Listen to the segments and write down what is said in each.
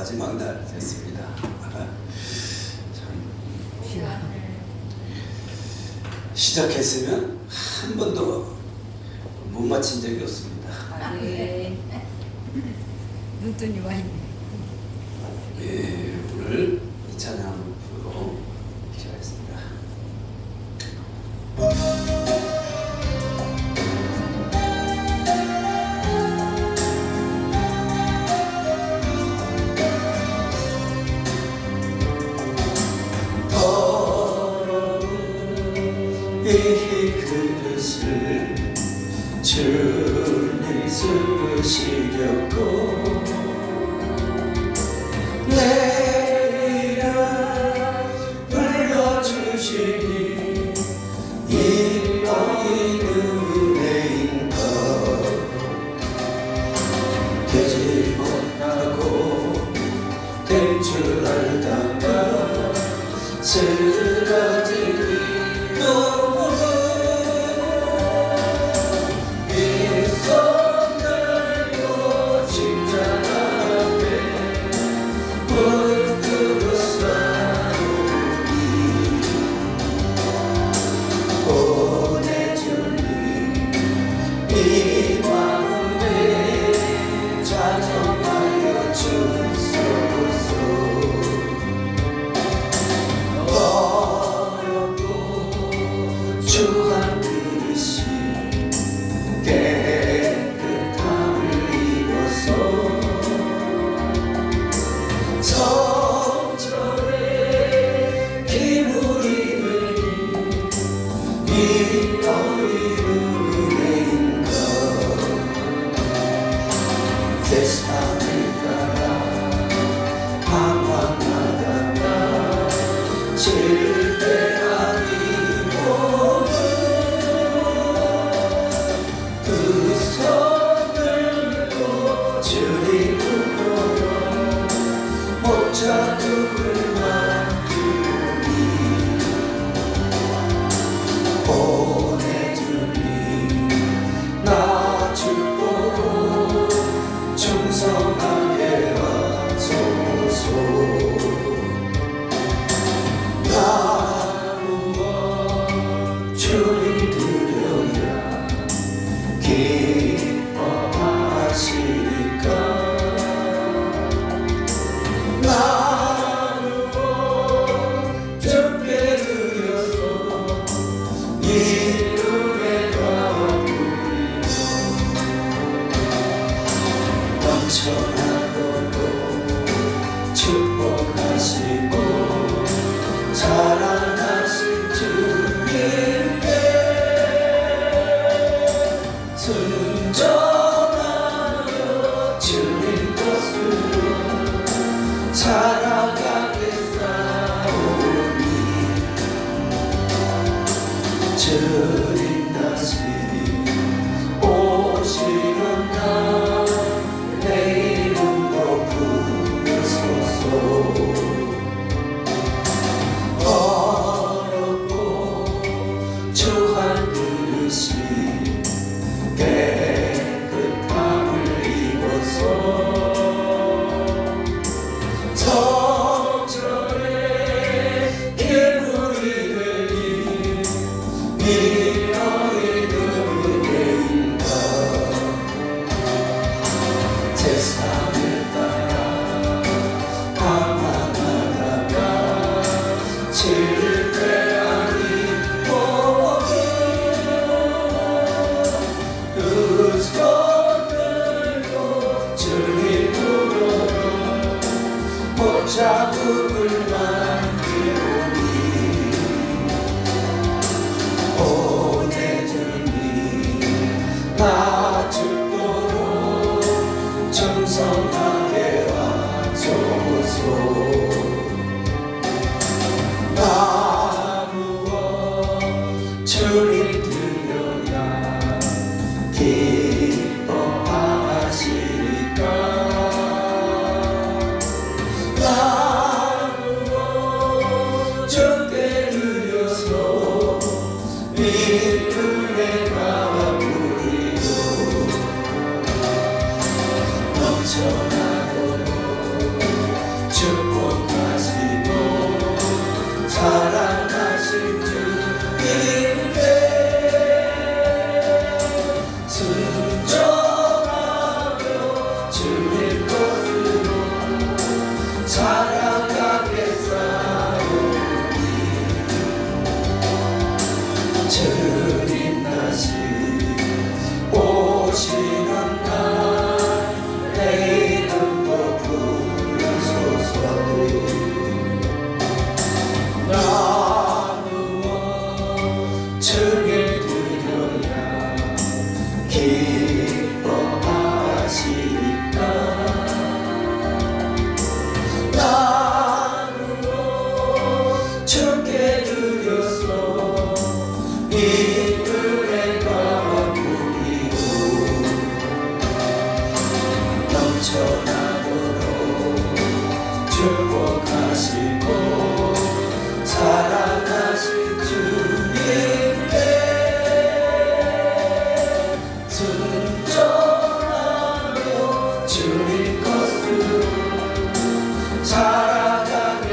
마지막 날 됐습니다. 시작했으면 한 번도 못 마친 적이 없습니다. 눈뜬이 와 있네. 예, 오늘 이 찬양을 부르고 시작하겠습니다. 이 그릇을 주님 쓰시려고 내 이름 불러주시니 이 너희 은혜인가 되지 못하고 될 줄 알다가 쓰러지니 주한 그릇이 깨끗함을 입어서 성전에 기물이 되니 이 너희 은혜인가 세상을 따라 방황하다가 실패하니 자국을 맡기오니 보내주니 나 죽도록 충성하게 하소서. 나 무엇 주님 드려야 기뻐하시리까. 넘쳐나도록 축복하시고 사랑하신 주님께 순종하며 주님 것으로 살아가겠사오니 주님 다시 오시는 날 내 이름도 부르소서. 어렵고 주한 그릇이 깨끗함을 입어서 성전에 기물이 되니 이 너희 은혜인가 세상을 따라 방황하다가 실패하니 모두 두 손 들고 주님으로 못자국을 만들오니 보내주니 나 죽도록 충성하게 하소서. 나 무엇 주님 드려야 기뻐하시리까. 나 무엇 주께 드려서 이 은혜가 부리요. 넘쳐나도록 순종하며 주님 것으로 살아가겠사오니 주님 다시 오시는 날 내 이름도 부르소서. 나 누워 주를 드려야 기뻐하시니까 나 누워 주께 드려서 이 은혜가 부이고 넘쳐나도록 축복하시고 사랑하신 주님께 순종하며 주님 것으로 살아가겠사오니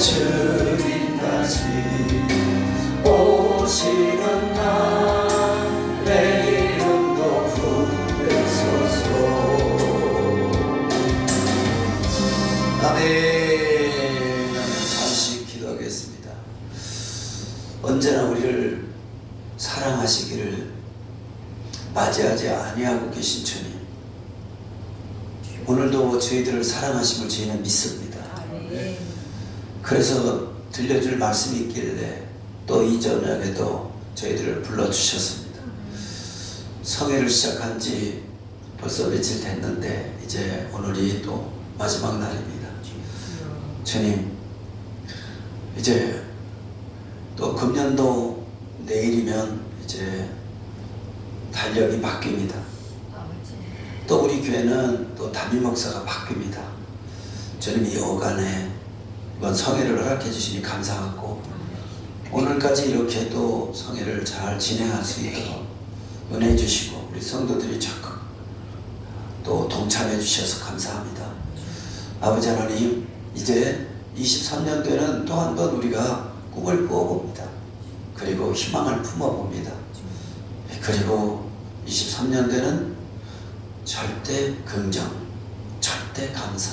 주님 다시 오시는 날 내 이름도 부르소서. 아멘. 잠시 기도하겠습니다. 언제나 우리를 사랑하시기를 맞이하지 아니하고 계신 주님, 오늘도 저희들을 사랑하심을 저희는 믿습니다. 아멘. 그래서 들려줄 말씀이 있길래 또 이 저녁에도 저희들을 불러주셨습니다. 성회를 시작한 지 벌써 며칠 됐는데 이제 오늘이 또 마지막 날입니다. 주님, 이제 또 금년도 내일이면 이제 달력이 바뀝니다. 또 우리 교회는 또 담임 목사가 바뀝니다. 주님, 이 오간에 이번 성회를 허락해 주시니 감사하고 오늘까지 이렇게 또 성회를 잘 진행할 수 있도록 은혜 주시고 우리 성도들이 적극 또 동참해 주셔서 감사합니다. 아버지 하나님, 이제 23년도에는 또 한 번 우리가 꿈을 꾸어봅니다. 그리고 희망을 품어봅니다. 그리고 23년도에는 절대 긍정, 절대 감사,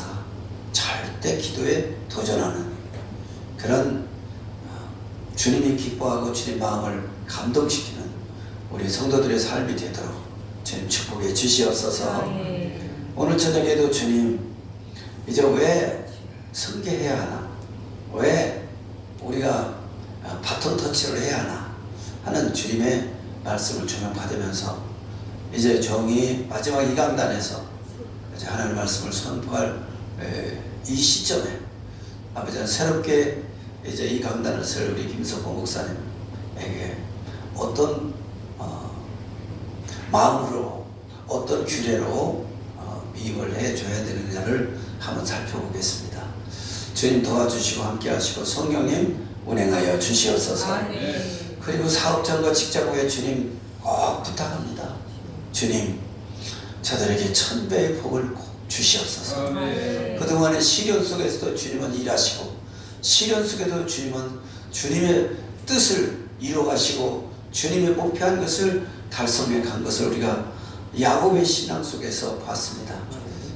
절대 기도에 도전하는 그런 주님이 기뻐하고 주님 마음을 감동시키는 우리 성도들의 삶이 되도록 주님 축복해 주시옵소서. 오늘 저녁에도 주님, 이제 왜 승계해야 하나, 왜 우리가 바톤 터치를 해야 하나 하는 주님의 말씀을 조명받으면서 이제 종이 마지막 이 강단에서 이제 하나님의 말씀을 선포할 이 시점에 아버지는 새롭게 이제 이 강단을 설 우리 김석호 목사님에게 어떤 마음으로 어떤 규례로 미임을 해줘야 되느냐를 한번 살펴보겠습니다. 주님 도와주시고 함께 하시고 성령님 운행하여 주시옵소서. 그리고 사업장과 직장부에 주님 꼭 부탁합니다. 주님, 저들에게 1000배의 복을 꼭 주시옵소서. 그동안의 시련 속에서도 주님은 일하시고 시련 속에도 주님은 주님의 뜻을 이루어가시고 주님의 목표한 것을 달성해 간 것을 우리가 야곱의 신앙 속에서 봤습니다.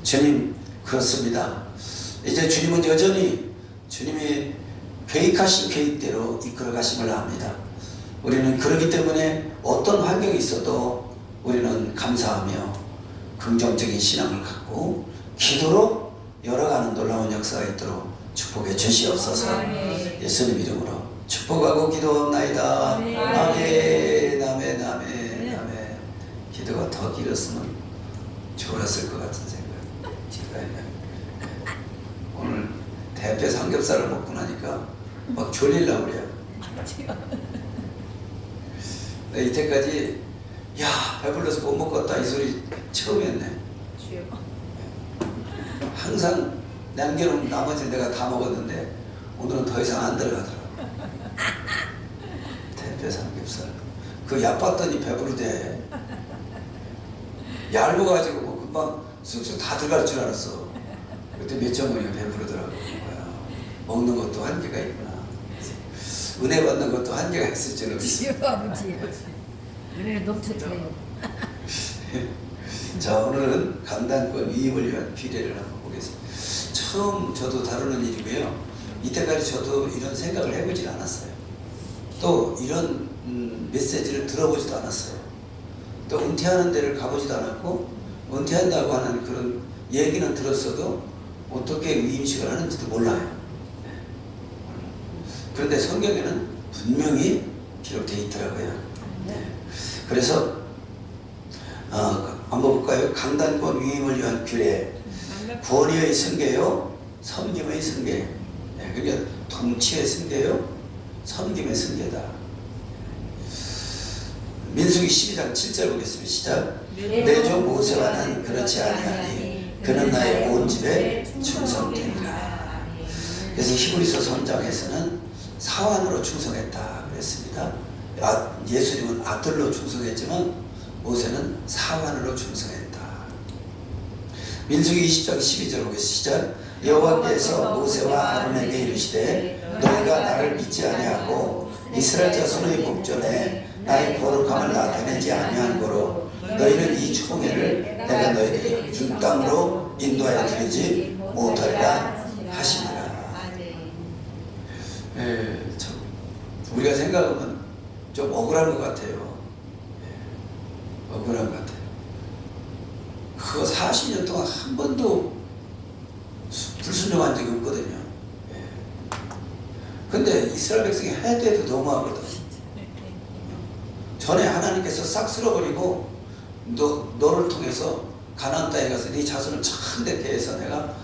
주님, 그렇습니다. 이제 주님은 여전히 주님이 계획하신 계획대로 이끌어 가심을 압니다. 우리는 그렇기 때문에 어떤 환경이 있어도 우리는 감사하며 긍정적인 신앙을 갖고 기도로 열어가는 놀라운 역사가 있도록 축복해 주시옵소서. 예수님 이름으로 축복하고 기도합나이다. 아멘. 아멘. 아멘. 아멘. 기도가 더 길었으면 좋았을 것 같은 생각. 오늘 대패 삼겹살을 먹고 나니까 막 졸리려고 그래요. 나 이때까지 야 배불러서 못 먹겠다 이 소리 처음 했네. 항상 남겨놓은 나머지 내가 다 먹었는데 오늘은 더 이상 안 들어가더라고. 대패 삼겹살 그 얕봤더니 배부르대. 얇아가지고 뭐 금방 쑥쑥 다 들어갈 줄 알았어. 그때 몇 점 먹으니까 배부르더라고. 먹는 것도 한계가 있구나. 은혜 받는 것도 한계가 있을 줄 없어. 지요 아버지. 은혜를 넘쳐줘요. 자, 오늘은 강단권 위임을 위한 비례를 한번 보겠습니다. 처음 저도 다루는 일이고요. 이때까지 저도 이런 생각을 해보질 않았어요. 또 이런 메시지를 들어보지도 않았어요. 또 은퇴하는 데를 가보지도 않았고, 은퇴한다고 하는 그런 얘기는 들었어도 어떻게 위임식을 하는지도 몰라요. 그런데 성경에는 분명히 기록되어 있더라고요. 그래서 한번 볼까요? 강단권 위임을 위한 규례. 권위의 승계요, 섬김의 승계. 그러니까 통치의 승계요, 섬김의 승계다. 민수기 12장 7절 보겠습니다. 시작. 내 종 모세와 는 그렇지 아니하니 그는 나의 온 집에 충성되리라. 그래서 히브리서 선장에서는 사환으로 충성했다 그랬습니다. 예수님은 아들로 충성했지만 모세는 사환으로 충성했다. 민수기 20장 12절 보겠습니다. 시작. 여호와께서 모세와 아론에게 이르시되 너희가 나를 믿지 아니하고 이스라엘 자손의 목전에 나의 거룩함을 나타내지 아니한 거로 너희는 이 총회를 내가 너희에게 준 땅으로 인도하여 드리지 못하리라 하시니라. 우리가 생각하면 좀 억울한 것 같아요. 억울한 것 같아요. 그거 40년 동안 한 번도 불순종한 적이 없거든요. 근데 이스라엘 백성이 해도 너무하거든. 전에 하나님께서 싹 쓸어버리고 너를 통해서 가나안 땅에 가서 네 자손을 참되게 해서 내가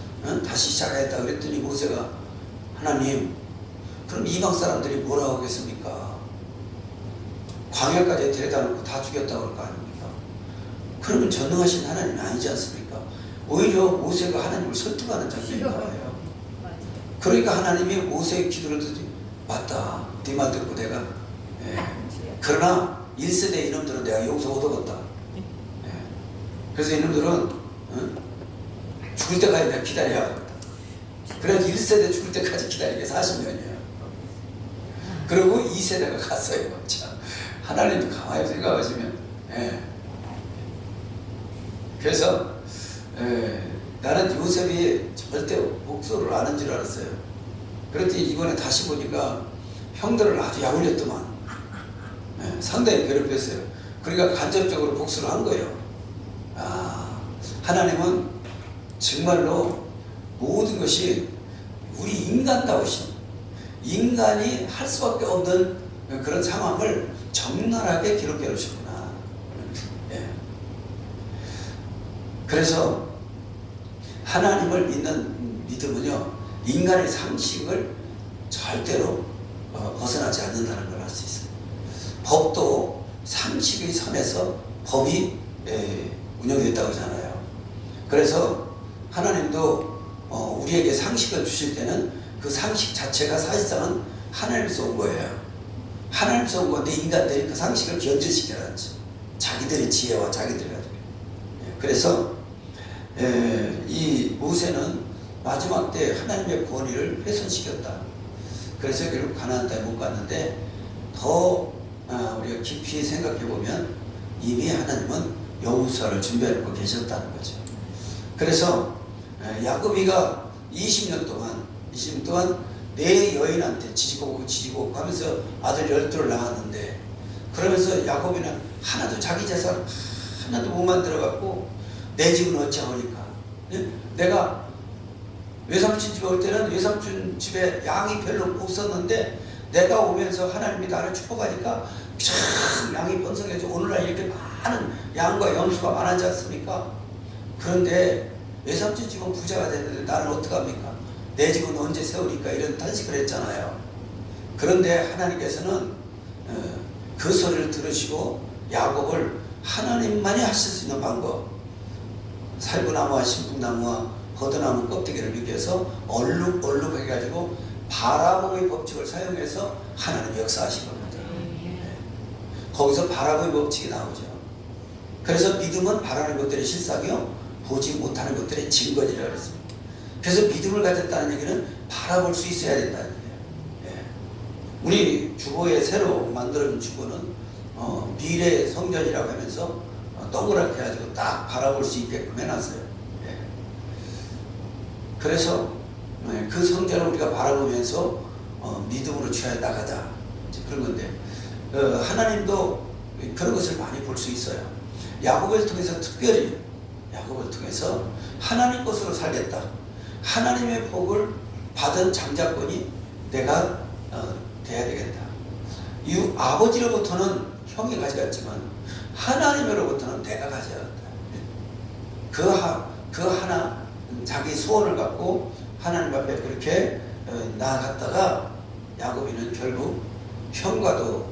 다시 시작하겠다 그랬더니 모세가 하나님, 그럼 이방 사람들이 뭐라고 하겠습니까? 광야까지 데려다 놓고 다 죽였다고 그럴 거 아닙니까? 그러면 전능하신 하나님이 아니지 않습니까? 오히려 모세가 하나님을 설득하는 장면이 나와요. 그러니까 하나님이 모세의 기도를 듣지, 맞다, 네 말 듣고 내가 그러나 1세대 이놈들은 내가 용서 얻어갔다. 그래서 이놈들은 죽을 때까지 내가 기다려야겠다. 그래서 1세대 죽을 때까지 기다리게 40년이에요. 그리고 2세대가 갔어요. 참, 하나님도 가만히 생각하시면. 그래서 나는 요셉이 절대 목소를 아는 줄 알았어요. 그랬더니 이번에 다시 보니까 형들을 아주 약올렸더만. 상당히 괴롭혔어요. 그러니까 간접적으로 복수를 한 거예요. 하나님은 정말로 모든 것이 우리 인간다우신, 인간이 할 수밖에 없는 그런 상황을 적나라하게 기록해 놓으셨구나. 그래서 하나님을 믿는 믿음은요, 인간의 상식을 절대로 벗어나지 않는다는 걸 알 수 있어요. 법도 상식의 선에서 법이 운영됐다고 하잖아요. 그래서 하나님도 우리에게 상식을 주실 때는 그 상식 자체가 사실상은 하나님에서 온 거예요. 하나님에서 온 건데 인간들이 그 상식을 견제시켜놨지. 자기들의 지혜와 자기들이 가지고. 그래서 이 모세는 마지막 때 하나님의 권위를 훼손시켰다. 그래서 결국 가나안 땅에 못 갔는데, 더 우리가 깊이 생각해 보면 이미 하나님은 여호수아를 준비하고 계셨다는 거죠. 그래서 야곱이가 20년 동안 내 여인한테 지지고 하면서 아들 12을 낳았는데, 그러면서 야곱이는 하나도 자기 재산 하나도 못 만들어갖고 내 집은 어찌하오니까. 내가 외삼촌 집에 올 때는 외삼촌 집에 양이 별로 없었는데 내가 오면서 하나님이 나를 축복하니까 참 양이 번성해서 오늘날 이렇게 많은 양과 염소가 많아지 않습니까? 그런데 외삼촌 집은 부자가 됐는데 나는 어떡합니까? 내 집은 언제 세우니까 이런 탄식을 했잖아요. 그런데 하나님께서는 그 소리를 들으시고 야곱을 하나님만이 하실 수 있는 방법, 살구나무와 신풍나무와 버드나무 껍데기를 비벼서 얼룩하게 가지고 바라봄의 법칙을 사용해서 하나님 역사하신 겁니다. 거기서 바라봄의 법칙이 나오죠. 그래서 믿음은 바라는 것들의 실상이요, 보지 못하는 것들의 증거지라고 했습니다. 그래서 믿음을 가졌다는 얘기는 바라볼 수 있어야 된다는 얘기예요. 예. 우리 주보에 새로 만들어진 주보는 미래 성전이라고 하면서 동그랗게 해가지고 딱 바라볼 수 있게끔 해놨어요. 예. 그래서 그 성전을 우리가 바라보면서 믿음으로 취하여 나가자, 그런 건데, 하나님도 그런 것을 많이 볼 수 있어요. 야곱을 통해서 특별히 야곱을 통해서 하나님 것으로 살겠다. 하나님의 복을 받은 장자권이 내가 돼야 되겠다. 이 아버지로부터는 형이 가져갔지만 하나님으로부터는 내가 가져갔다. 그 하나 자기 소원을 갖고 하나님 앞에 그렇게 나아갔다가 야곱이는 결국 형과도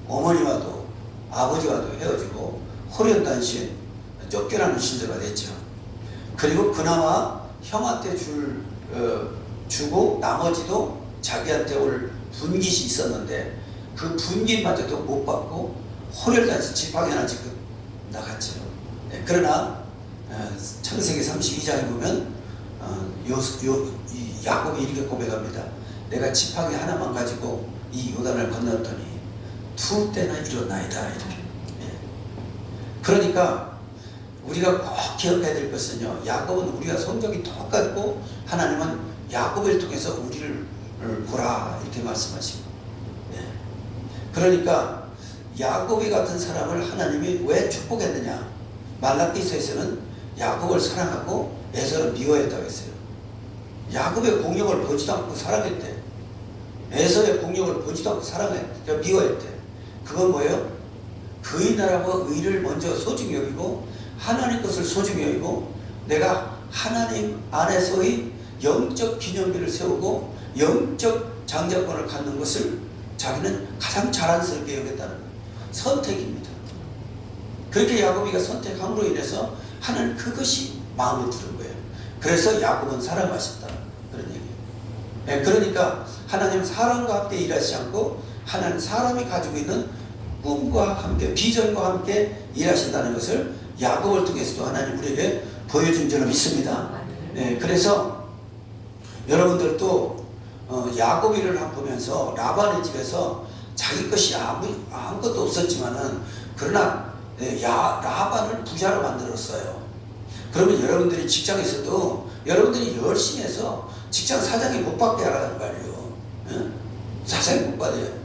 어머니와도 아버지와도 헤어지고 호련단신 쫓겨나는 신세가 됐죠. 그리고 그나마 형한테 주고 나머지도 자기한테 올 분깃이 있었는데 그 분깃마저도 못 받고 호련단신 지팡이나 지금 나갔죠. 네, 그러나 창세기 32장에 보면 이 야곱이 이렇게 고백합니다. 내가 지팡이 하나만 가지고 이 요단을 건넜더니 2때나 일어나이다. 이렇게. 예. 그러니까 우리가 꼭 기억해야 될 것은요, 야곱은 우리가 성격이 똑같고 하나님은 야곱을 통해서 우리를 보라, 이렇게 말씀하시고. 예. 그러니까 야곱이 같은 사람을 하나님이 왜 축복했느냐? 말라기서에서는 야곱을 사랑하고 에서를 미워했다고 했어요. 야곱의 공력을 보지도 않고 사랑했대. 에서의 공력을 보지도 않고 사랑했대. 미워했대. 그건 뭐예요? 그의 나라와 의를 먼저 소중히 여기고 하나님 것을 소중히 여기고 내가 하나님 안에서의 영적 기념비를 세우고 영적 장자권을 갖는 것을 자기는 가장 자랑스럽게 여겼다는 거예요. 선택입니다. 그렇게 야곱이가 선택함으로 인해서 하나님 그것이 마음에 드는 거예요. 그래서 야곱은 사랑하셨다, 그런 얘기예요. 네, 그러니까 하나님은 사람과 함께 일하시지 않고 하나님 사람이 가지고 있는 꿈과 함께 비전과 함께 일하신다는 것을 야곱을 통해서도 하나님 우리에게 보여준 줄로 믿습니다. 네, 그래서 여러분들도 야곱이를 보면서 라반의 집에서 자기 것이 아무것도 없었지만은 그러나 라반을 부자로 만들었어요. 그러면 여러분들이 직장에 있어도 여러분들이 열심히 해서 직장 사장이 못 받게 하라는 말이에요. 사장이 못 받아요.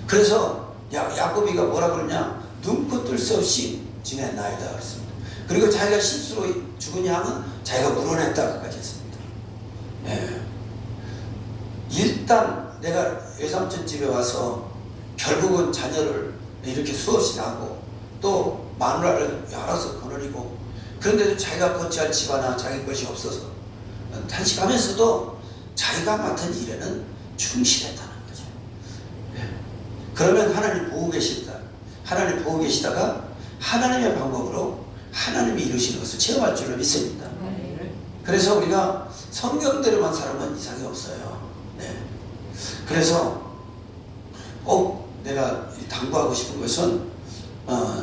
그래서 야곱이가 뭐라 그러냐? 눈코 뜰 수 없이 지냈나이다 그랬습니다. 그리고 자기가 실수로 죽은 양은 자기가 물어냈다까지 했습니다. 일단 내가 외삼촌 집에 와서 결국은 자녀를 이렇게 수없이 낳고 또 마누라를 알아서 거느리고 그런데도 자기가 거치할 집하나 자기 것이 없어서 탄식하면서도 자기가 맡은 일에는 충실했다는 거죠. 그러면 하나님 보고 계신다. 하나님 보고 계시다가 하나님의 방법으로 하나님이 이루시는 것을 체험할 줄로 믿습니다. 그래서 우리가 성경대로만 살면 이상이 없어요. 네. 그래서 꼭 내가 당부하고 싶은 것은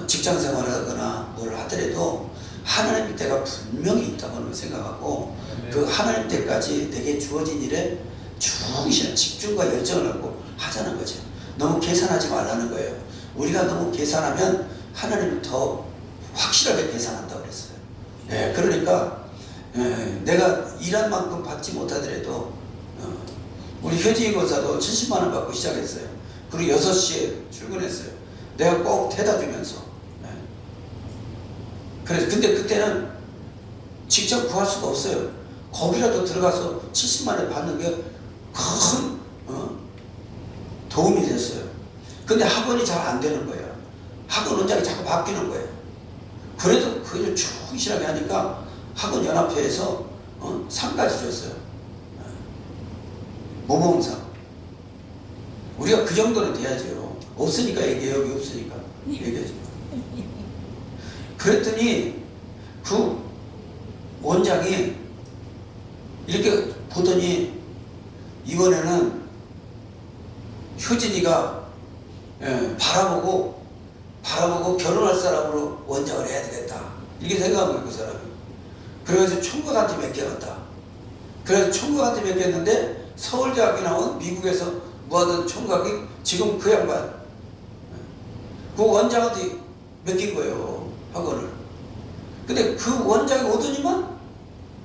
직장 생활을 하거나 뭘 하더라도 하나님 때가 분명히 있다고 생각하고 그 하나님 때까지 내게 주어진 일에 충실한 집중과 열정을 갖고 하자는 거죠. 너무 계산하지 말라는 거예요. 우리가 너무 계산하면 하나님은 더 확실하게 계산한다고 그랬어요. 예, 그러니까 내가 일한 만큼 받지 못하더라도 우리 효진이 권사도 70만 원 받고 시작했어요. 그리고 6시에 출근했어요. 내가 꼭 태다 주면서. 그래서 근데 그때는 직접 구할 수가 없어요. 거기라도 들어가서 70만 원 받는 게 큰 도움이 됐어요. 근데 학원이 잘 안 되는 거예요. 학원 원장이 자꾸 바뀌는 거예요. 그래도 그 일을 충실하게 하니까 학원 연합회에서 상까지 줬어요. 모범상. 우리가 그 정도는 돼야죠. 없으니까 얘기해요. 여기 없으니까 얘기하지. 그랬더니 그 원장이 이렇게 보더니 이번에는 효진이가 바라보고 결혼할 사람으로 원장을 해야 되겠다. 이렇게 생각한 거예요, 그 사람이. 그래가지고 총각한테 맡겨갔다. 그래서 총각한테 맡겼는데 서울대학교 나온 미국에서 모아둔 총각이 지금 그 양반 그 원장한테 맡긴 거예요, 학원을. 근데 그 원장이 오더니만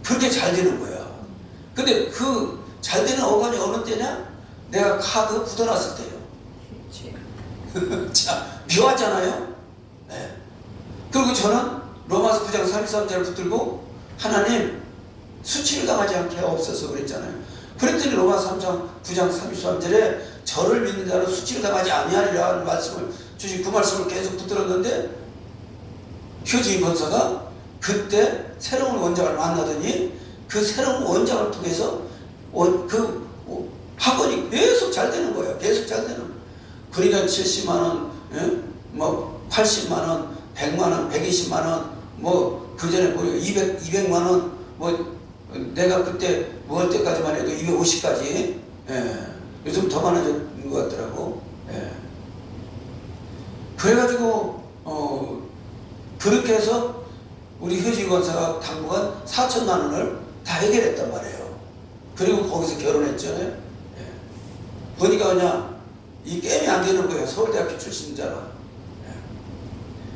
그렇게 잘 되는 거야. 근데 그 잘 되는 어간이 어느 때냐? 내가 카드 굳어놨을 때요. 자, 묘하잖아요. 네. 그리고 저는 로마서 9장 33절을 붙들고 하나님 수치를 당하지 않게 하옵소서 그랬잖아요. 그랬더니 로마서 9장 33절에 저를 믿는 자는 수치를 당하지 아니하리라 하는 말씀을 주신 그 말씀을 계속 붙들었는데 효진 권사가 그때 새로운 원장을 만나더니 그 새로운 원장을 통해서 그 학원이 계속 잘 되는 거예요. 계속 잘 되는 거예요. 그러니까 70만원, 뭐 80만원, 100만원, 120만원, 뭐 그전에 뭐 200만원, 뭐 내가 그때 뭐 할 때까지만 해도 250까지, 요즘 더 많아진 것 같더라고. 그래가지고 그렇게 해서 우리 효진 권사가 당분간 4천만원을 다 해결했단 말이에요. 그리고 거기서 결혼했잖아요. 보니까 그냥 이 게임이 안 되는 거예요. 서울대학교 출신자라.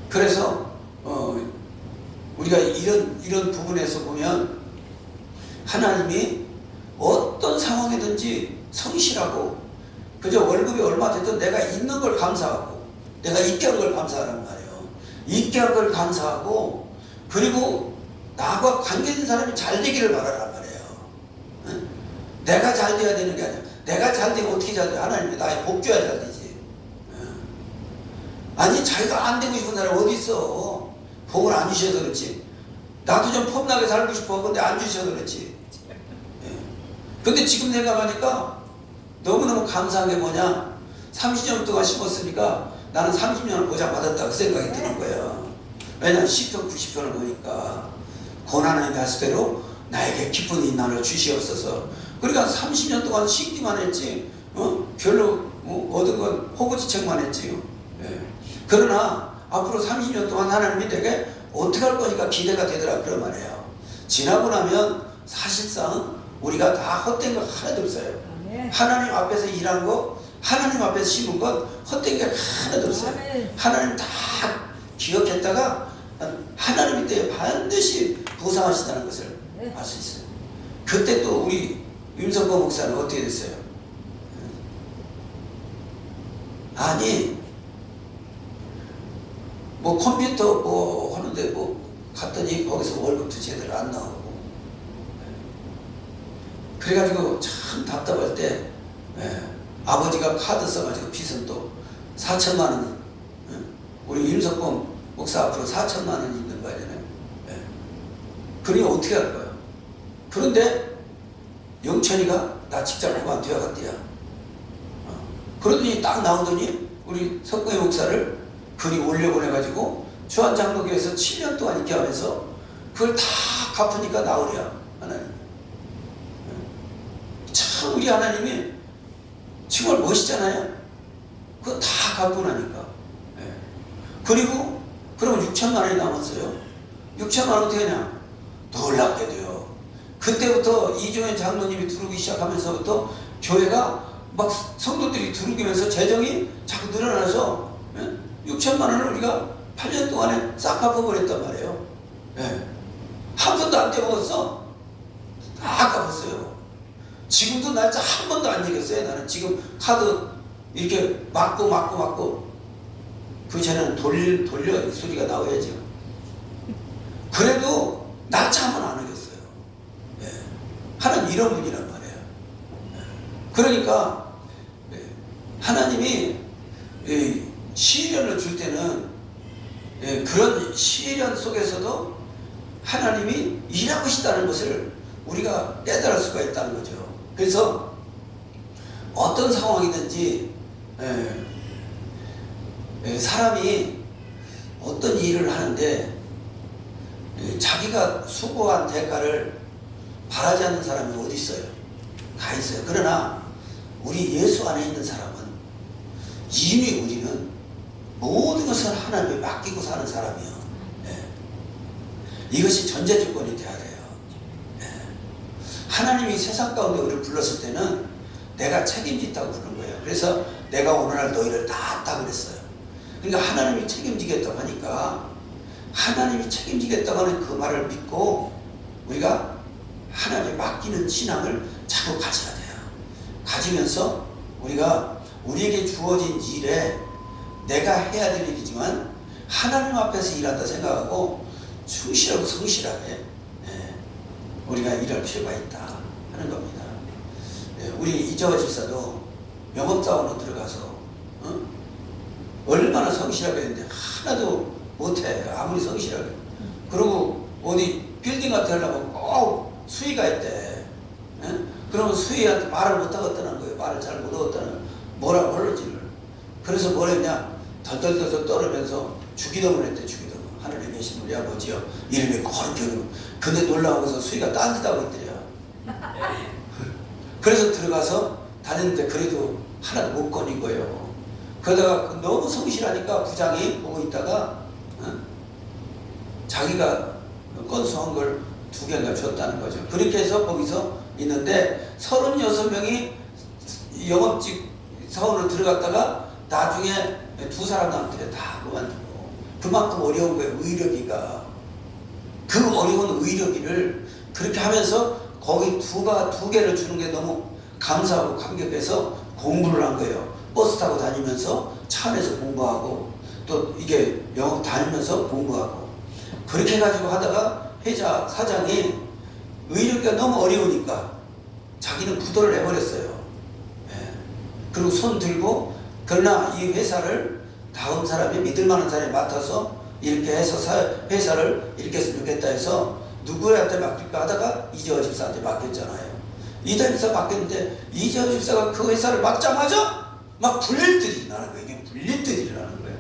그래서 우리가 이런 부분에서 보면 하나님이 어떤 상황이든지 성실하고 그저 월급이 얼마 됐든 내가 있는 걸 감사하고 내가 있게 한 걸 감사하란 말이에요. 있게 한 걸 감사하고 그리고 나와 관계된 사람이 잘 되기를 바라란 말이에요. 내가 잘 돼야 되는 게 아니야. 내가 잘 되면 어떻게 잘 돼? 하나님이 나의 복 줘야 잘 되지. 아니 자기가 안 되고 싶은 사람이 어디 있어. 복을 안 주셔서 그렇지. 나도 좀 폼나게 살고 싶어. 근데 안 주셔서 그렇지. 근데 지금 생각하니까 너무너무 감사한 게 뭐냐. 30년 동안 심었으니까 나는 30년을 보장받았다고 생각이 드는 거예요. 왜냐하면 10편 90편을 보니까 고난의 날수대로 나에게 기쁜 이 날을 주시옵소서. 그러니까 30년 동안 심기만 했지 별로 얻은 건 호구지책만 했지요. 그러나 앞으로 30년 동안 하나님이 되게 어떻게 할 거니까 기대가 되더라 그런 말이에요. 지나고 나면 사실상 우리가 다 헛된 거 하나도 없어요. 하나님 앞에서 일한 거 하나님 앞에서 심은 건 헛된 게 하나도 없어요. 하나님 다 기억했다가 하나님이 때에 반드시 보상하시다는 것을 알 수 있어요. 그때 또 우리 윤석호 목사는 어떻게 됐어요? 아니 뭐 컴퓨터 뭐 하는데 뭐 갔더니 거기서 월급도 제대로 안 나오고 그래가지고 참 답답할 때 아버지가 카드 써가지고 빚은 또 4천만 원 우리 윤석호 목사 앞으로 4천만 원이 있는 거 아니잖아요. 그러니 어떻게 할 거야? 그런데 영천이가 나 직장 그만둬야 간대야. 그러더니 딱 나오더니 우리 석구의 목사를 글이 올려보내가지고 주한장로교에서 7년 동안 있게 하면서 그걸 다 갚으니까 나오랴 하나님. 참 우리 하나님이 정말 멋있잖아요. 그거 다 갚고 나니까. 그리고 그러면 6천만 원이 남았어요. 6천만 원 어떻게 하냐? 놀랍게도요. 그때부터 이종현 장로님이 들어오기 시작하면서부터 교회가 막 성도들이 들어오면서 재정이 자꾸 늘어나서 6천만 원을 우리가 8년 동안에 싹 갚아버렸단 말이에요. 한 번도 안 떼먹었어. 다 갚았어요. 지금도 날짜 한 번도 안 얘기했어요. 나는 지금 카드 이렇게 막고 그 전에는 돌려 이 소리가 나와야죠. 그래도 날짜 한 번 안 얘기했어요. 하나님 이런 분이란 말이에요. 그러니까 하나님이 시련을 줄 때는 그런 시련 속에서도 하나님이 일하고 있다는 것을 우리가 깨달을 수가 있다는 거죠. 그래서 어떤 상황이든지 사람이 어떤 일을 하는데 자기가 수고한 대가를 바라지 않는 사람이 어디 있어요? 다 있어요. 그러나 우리 예수 안에 있는 사람은 이미 우리는 모든 것을 하나님께 맡기고 사는 사람이에요. 이것이 전제 조건이 돼야 돼요. 예. 하나님이 세상 가운데 우리를 불렀을 때는 내가 책임진다고 부른 거예요. 그래서 내가 오늘날 너희를 낳았다 그랬어요. 그러니까 하나님이 책임지겠다고 하니까 하나님이 책임지겠다고 하는 그 말을 믿고 우리가 하나님께 맡기는 신앙을 자꾸 가져야 돼요. 가지면서 우리가 우리에게 주어진 일에 내가 해야 될 일이지만 하나님 앞에서 일한다 생각하고 충실하고 성실하게 우리가 일할 필요가 있다 하는 겁니다. 우리 이정화 집사도 영업사원으로 들어가서 얼마나 성실하게 했는데 하나도 못해. 아무리 성실하게. 그리고 어디 빌딩 같은 데 하려면 꼭 수의가 있대. 그러면 수의한테 말을 못하겠다는 거예요. 말을 잘 못하겠다는 뭐라 그러지를. 그래서 뭘 했냐, 덜덜덜 떨으면서 주기도문을 했대. 주기도문. 하늘에 계신 우리 아버지여 이름이 거룩히 여기고. 근데 놀라운 것은 수의가 딴짓하고 있더래요. 그래서 들어가서 다녔는데 그래도 하나도 못 거닌 거예요. 그러다가 너무 성실하니까 부장이 보고 있다가 자기가 건수한 걸 2개인가 줬다는 거죠. 그렇게 해서 거기서 있는데 36명이 영업직 사원으로 들어갔다가 나중에 2사람 남들에 다 그만두고. 그만큼 어려운 거예요. 의료기가. 그 어려운 의료기를 그렇게 하면서 거기 2개를 주는 게 너무 감사하고 감격해서 공부를 한 거예요. 버스 타고 다니면서 차 안에서 공부하고 또 이게 영업 다니면서 공부하고 그렇게 해가지고 하다가 회사 사장이 의료기가 너무 어려우니까 자기는 부도를 내버렸어요. 그리고 손 들고 그러나 이 회사를 다음 사람이 믿을 만한 사람이 맡아서 이렇게 해서 회사를 이렇게 했으면 좋겠다 해서 누구한테 맡길까 하다가 이재화 집사한테 맡겼잖아요. 이재화 집사 맡겼는데 이재화 집사가 그 회사를 맡자마자 막 불릴들이 일어나는 거예요. 이게 불릴들이 일어나는 거예요.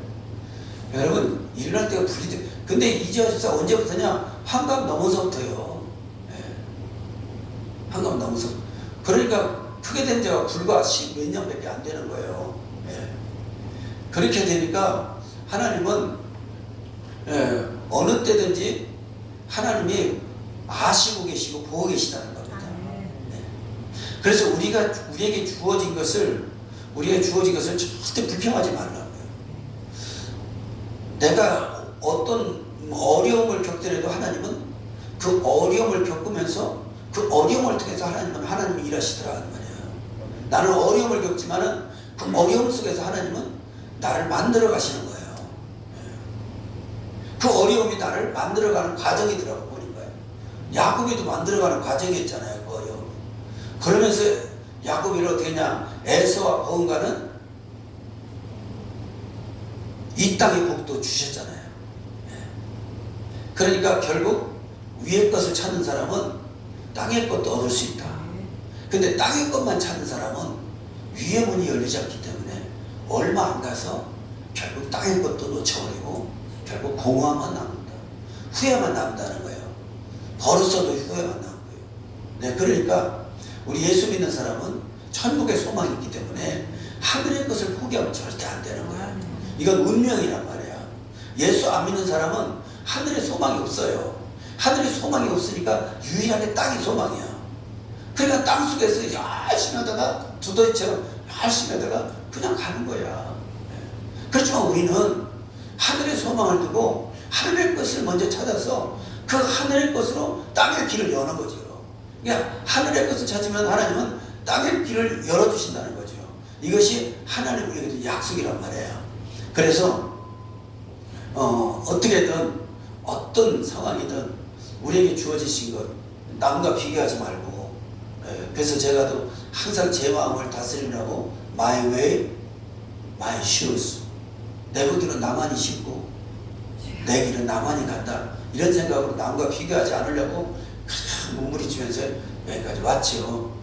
여러분 일어날 때가 불릴들. 근데 이재화 집사 언제부터냐? 한갑 넘어서부터요. 한갑 넘어서. 그러니까 크게 된 지가 불과 10몇 년밖에 안 되는 거예요. 그렇게 되니까 하나님은 어느 때든지 하나님이 아시고 계시고 보고 계시다는 겁니다. 그래서 우리에게 주어진 것을 절대 불평하지 말라고요. 내가 어떤 어려움을 겪더라도 하나님은 그 어려움을 겪으면서 그 어려움을 통해서 하나님이 일하시더라는 말이에요. 나는 어려움을 겪지만은 그 어려움 속에서 하나님은 나를 만들어 가시는 거예요. 그 어려움이 나를 만들어가는 과정이더라고 보는 거예요. 야곱이도 만들어가는 과정이었잖아요. 그 어려움이. 그러면서 야곱이 어떻게 했냐? 에서와 버은가는 이 땅의 복도 주셨잖아요. 그러니까 결국 위의 것을 찾는 사람은 땅의 것도 얻을 수 있다. 근데 땅의 것만 찾는 사람은 위의 문이 열리지 않기 때문에 얼마 안 가서 결국 땅의 것도 놓쳐버리고 결국 공허함만 남는다. 후회만 남는다는 거예요. 벌었어도 후회만 남는 거예요. 네, 그러니까 우리 예수 믿는 사람은 천국의 소망이 있기 때문에 하늘의 것을 포기하면 절대 안 되는 거예요. 이건 운명이란 말이야. 예수 안 믿는 사람은 하늘의 소망이 없어요. 하늘의 소망이 없으니까 유일하게 땅이 소망이야. 그러니까 땅 속에서 열심히 하다가 두더지처럼 열심히 하다가 그냥 가는 거야. 그렇지만 우리는 하늘의 소망을 두고 하늘의 것을 먼저 찾아서 그 하늘의 것으로 땅의 길을 여는 거죠. 그러니까 하늘의 것을 찾으면 하나님은 땅의 길을 열어주신다는 거죠. 이것이 하나님 우리에게 약속이란 말이에요. 그래서 어떻게든 어떤 상황이든 우리에게 주어지신 것 남과 비교하지 말고 그래서 제가 또 항상 제 마음을 다스리라고 My way, my shoes. 내 부들은 나만이 신고 내 길은 나만이 간다. 이런 생각으로 남과 비교하지 않으려고 몸부림치면서 여기까지 왔죠.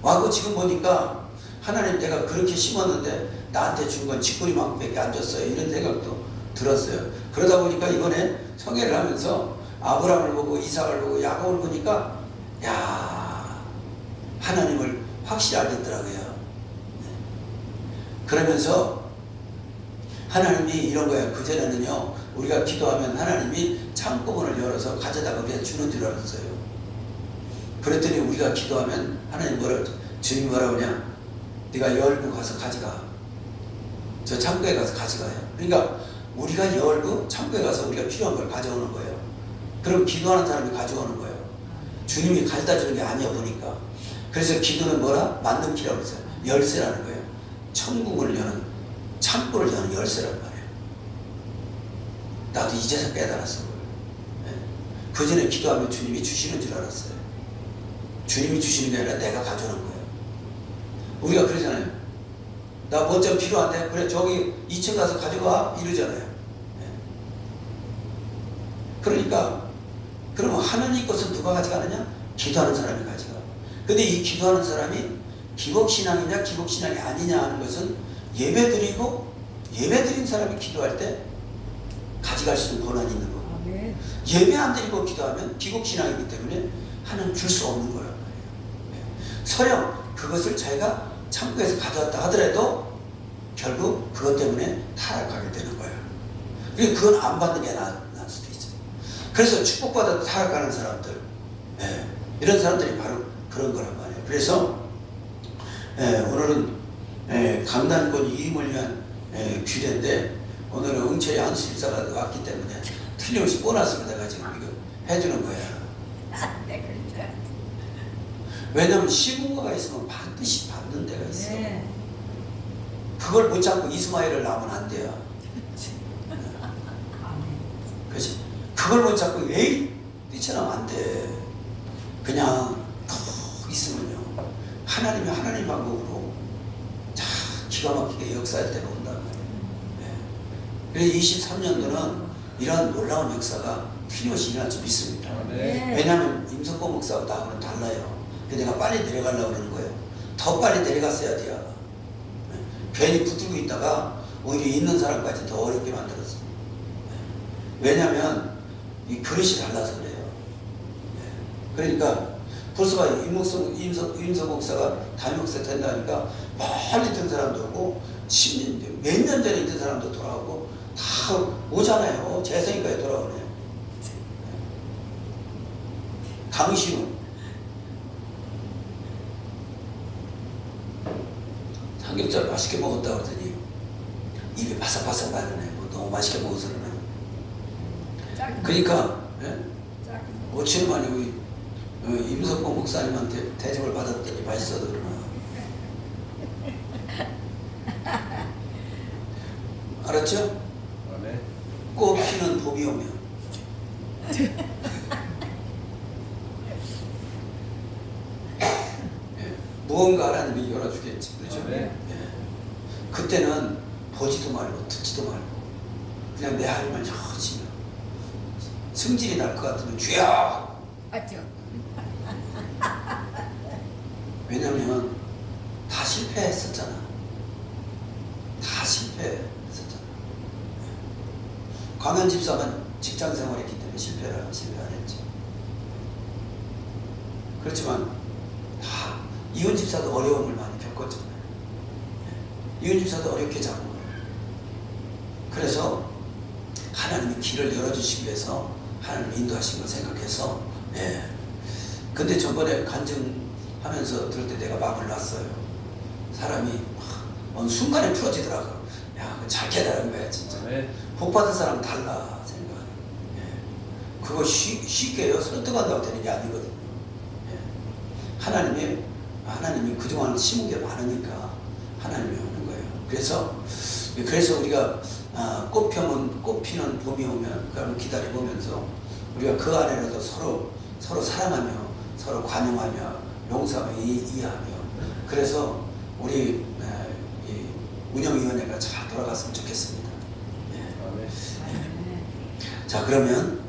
와고 지금 보니까 하나님 내가 그렇게 심었는데 나한테 준 건 쥐꼬리만큼밖에 안 줬어요. 이런 생각도 들었어요. 그러다 보니까 이번에 성회를 하면서 아브라함을 보고 이삭을 보고 야곱을 보니까 야 하나님을 확실히 알겠더라고요. 그러면서 하나님이 이런 거예요. 그전에는요 우리가 기도하면 하나님이 창고문을 열어서 가져다가 우리한테 주는 줄 알았어요. 그랬더니 우리가 기도하면 하나님 주님 뭐라 그러냐? 네가 열고 가서 가져가. 저 창고에 가서 가져가요. 그러니까 우리가 열고 창고에 가서 우리가 필요한 걸 가져오는 거예요. 그럼 기도하는 사람이 가져오는 거예요. 주님이 가져다 주는 게 아니야 보니까. 그래서 기도는 뭐라? 만능키라고 했어요. 열쇠라는 거예요. 천국을 여는, 창고를 여는 열쇠란 말이에요. 나도 이제서 깨달았어. 그 전에 기도하면 주님이 주시는 줄 알았어요. 주님이 주시는 게 아니라 내가 가져오는 거예요. 우리가 그러잖아요. 나 뭐 좀 필요한데? 그래, 저기 2층 가서 가져가. 이러잖아요. 그러니까, 그러면 하나님 것은 누가 가져가느냐? 기도하는 사람이 가져가. 근데 이 기도하는 사람이 기복신앙이냐, 기복신앙이 아니냐 하는 것은 예배드린 사람이 기도할 때 가져갈 수 있는 권한이 있는 거고. 아멘. 예배 안 드리고 기도하면 기복신앙이기 때문에 하나님 줄 수 없는 거란 말이에요. 설령 그것을 자기가 창고에서 가져왔다 하더라도 결국 그것 때문에 타락하게 되는 거예요. 그리고 그건 안 받는 게 나을 수도 있어요. 그래서 축복받아도 타락하는 사람들, 이런 사람들이 바로 그런 거란 말이에요. 그래서 오늘은 강단권 이임을 위한 규례인데, 오늘은 응철이 안수 집사가 왔기 때문에 틀림없이 보너스를 내가 지금 이거 해주는 거야. 왜냐하면 시군가가 있으면 반드시 받는 데가 있어. 네. 그걸 못 잡고 이스마엘을 낳으면 안 돼요. 아멘. 그렇지? 그걸 못 잡고 에이 뛰쳐나면 안 돼. 그냥 푹 있으면요, 하나님이 하나님 방법으로 자 기가 막히게 역사할 때가 온단 말이에요. 그래서 23년도는 이런 놀라운 역사가 틀림없이 일어날 줄 믿습니다. 네. 왜냐하면 임석보 목사하고 나하고는 달라요. 그래서 내가 빨리 내려가려고 그러는 거예요. 더 빨리 내려갔어야 돼요. 괜히 붙들고 있다가 오히려 있는 사람까지 더 어렵게 만들었어요. 왜냐하면 이 그릇이 달라서 그래요. 그러니까 벌써 봐요. 임석 목사가 담임 목사 된다니까 멀리 있던 사람도 오고 10년, 몇 년 전에 있던 사람도 돌아오고 다 오잖아요. 재생까지 돌아오네요. 강신우 삼겹살 맛있게 먹었다 그러더니 입이 바삭바삭 나네. 뭐 너무 맛있게 먹어서 그러나. 그러니까 오치는 만이 우리 임석봉 목사님한테 대접을 받았더니 맛있어도 그러나. 알았죠? 꽃 피는 봄이 오면 무언가 하나님이 열어주겠지. 그렇죠? 그때는 보지도 말고 듣지도 말고 그냥 내 할 말 열심히 승질이 날 것 같으면 주여! 맞죠? 왜냐면 다 실패했었잖아. 다 실패했었잖아. 광현 집사만 직장 생활했기 때문에 실패 안 했지. 그렇지만 다 이혼 집사도 어려움을 많이 겪었잖아요. 이혼 집사도 어렵게 잡은 거예요. 그래서 하나님이 길을 열어주시기 위해서 하나님이 인도하신 걸 생각해서, 근데 저번에 간증하면서 들을 때 내가 마음을 놨어요. 사람이 어느 순간에 풀어지더라고. 야, 잘 깨달은 거야 진짜. 복 받은 사람은 달라 생각하는. 그거 쉽게요 설득한다고 되는 게 아니거든요. 하나님이 그동안 심은 게 많으니까 하나님이 오는 거예요. 그래서 우리가 꽃 피는 봄이 오면 그걸 기다려보면서 우리가 그 안에라도 서로 사랑하며 서로 관용하며 용서하며 이해하며, 그래서 우리 이 운영위원회가 잘 돌아갔으면 좋겠습니다. 자, 그러면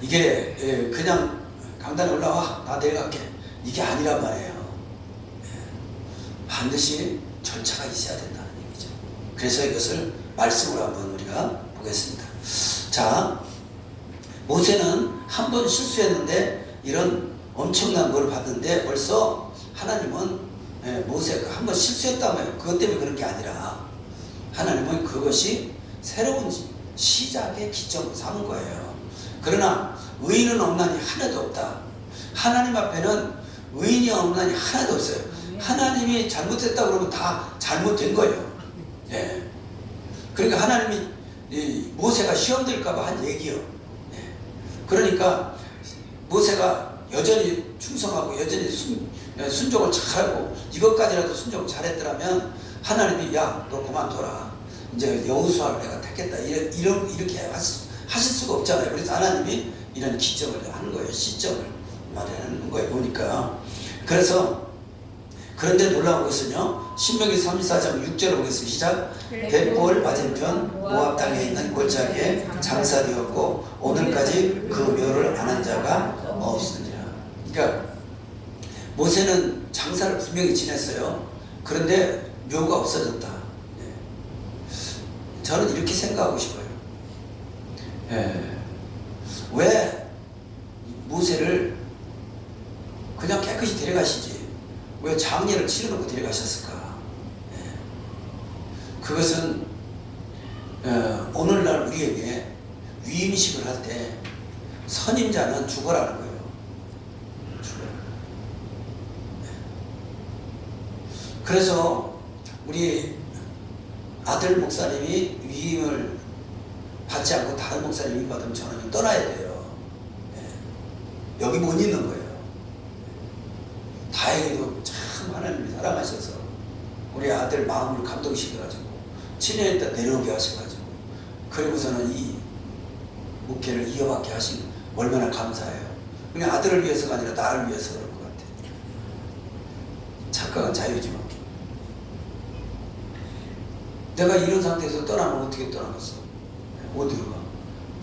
이게 그냥 강단에 올라와 나 내려갈게 이게 아니란 말이에요. 반드시 절차가 있어야 된다는 얘기죠. 그래서 이것을 말씀으로 한번 우리가 보겠습니다. 자, 모세는 한 번 실수했는데 이런 엄청난 걸 받는데 벌써 하나님은 모세가 한 번 실수했다면 그것 때문에 그런 게 아니라 하나님은 그것이 새로운 시작의 기점을 삼은 거예요. 그러나 의인은 없나니 하나도 없다. 하나님 앞에는 의인이 없나니 하나도 없어요. 하나님이 잘못했다 그러면 다 잘못된 거예요. 예. 그러니까 하나님이 이 모세가 시험 될까봐 한 얘기요. 예. 그러니까 모세가 여전히 충성하고 여전히 순종을 잘하고 이것까지라도 순종 잘했더라면 하나님이 야 너 그만둬라. 이제 여호수아를 내가 택했다. 이렇게 하실 수가 없잖아요. 그래서 하나님이 이런 기적을 하는 거예요. 시점을 마련하는 거예요. 보니까. 그래서 그런데 놀라운 것은요. 신명기 34장 6절을 보겠습니다. 시작. 벳볼 맞은편 모압 땅에 있는 골짜기에 장사되었고 오늘까지 그 묘를 아는 자가 없으니라. 그러니까 모세는 장사를 분명히 지냈어요. 그런데 묘가 없어졌다. 예. 저는 이렇게 생각하고 싶어요. 예. 왜 모세를 그냥 깨끗이 데려가시지 왜 장례를 치러놓고 데려가셨을까? 예. 그것은 오늘날 우리에게 위임식을 할 때 선임자는 죽어라는 거예요. 죽어라. 예. 그래서 우리 아들 목사님이 위임을 받지 않고 다른 목사님이 받으면 저는 떠나야 돼요. 예. 여기 못 있는 거예요. 다행히도 참 하나님이 사랑하셔서 우리 아들 마음을 감동시켜가지고 7년 있다 내려오게 하셔가지고 그리고서는 이 목회를 이어받게 하신 얼마나 감사해요. 그냥 아들을 위해서가 아니라 나를 위해서 그럴 것 같아요. 착각은 자유지만 내가 이런 상태에서 떠나면 어떻게 떠나겠어? 어디로 가?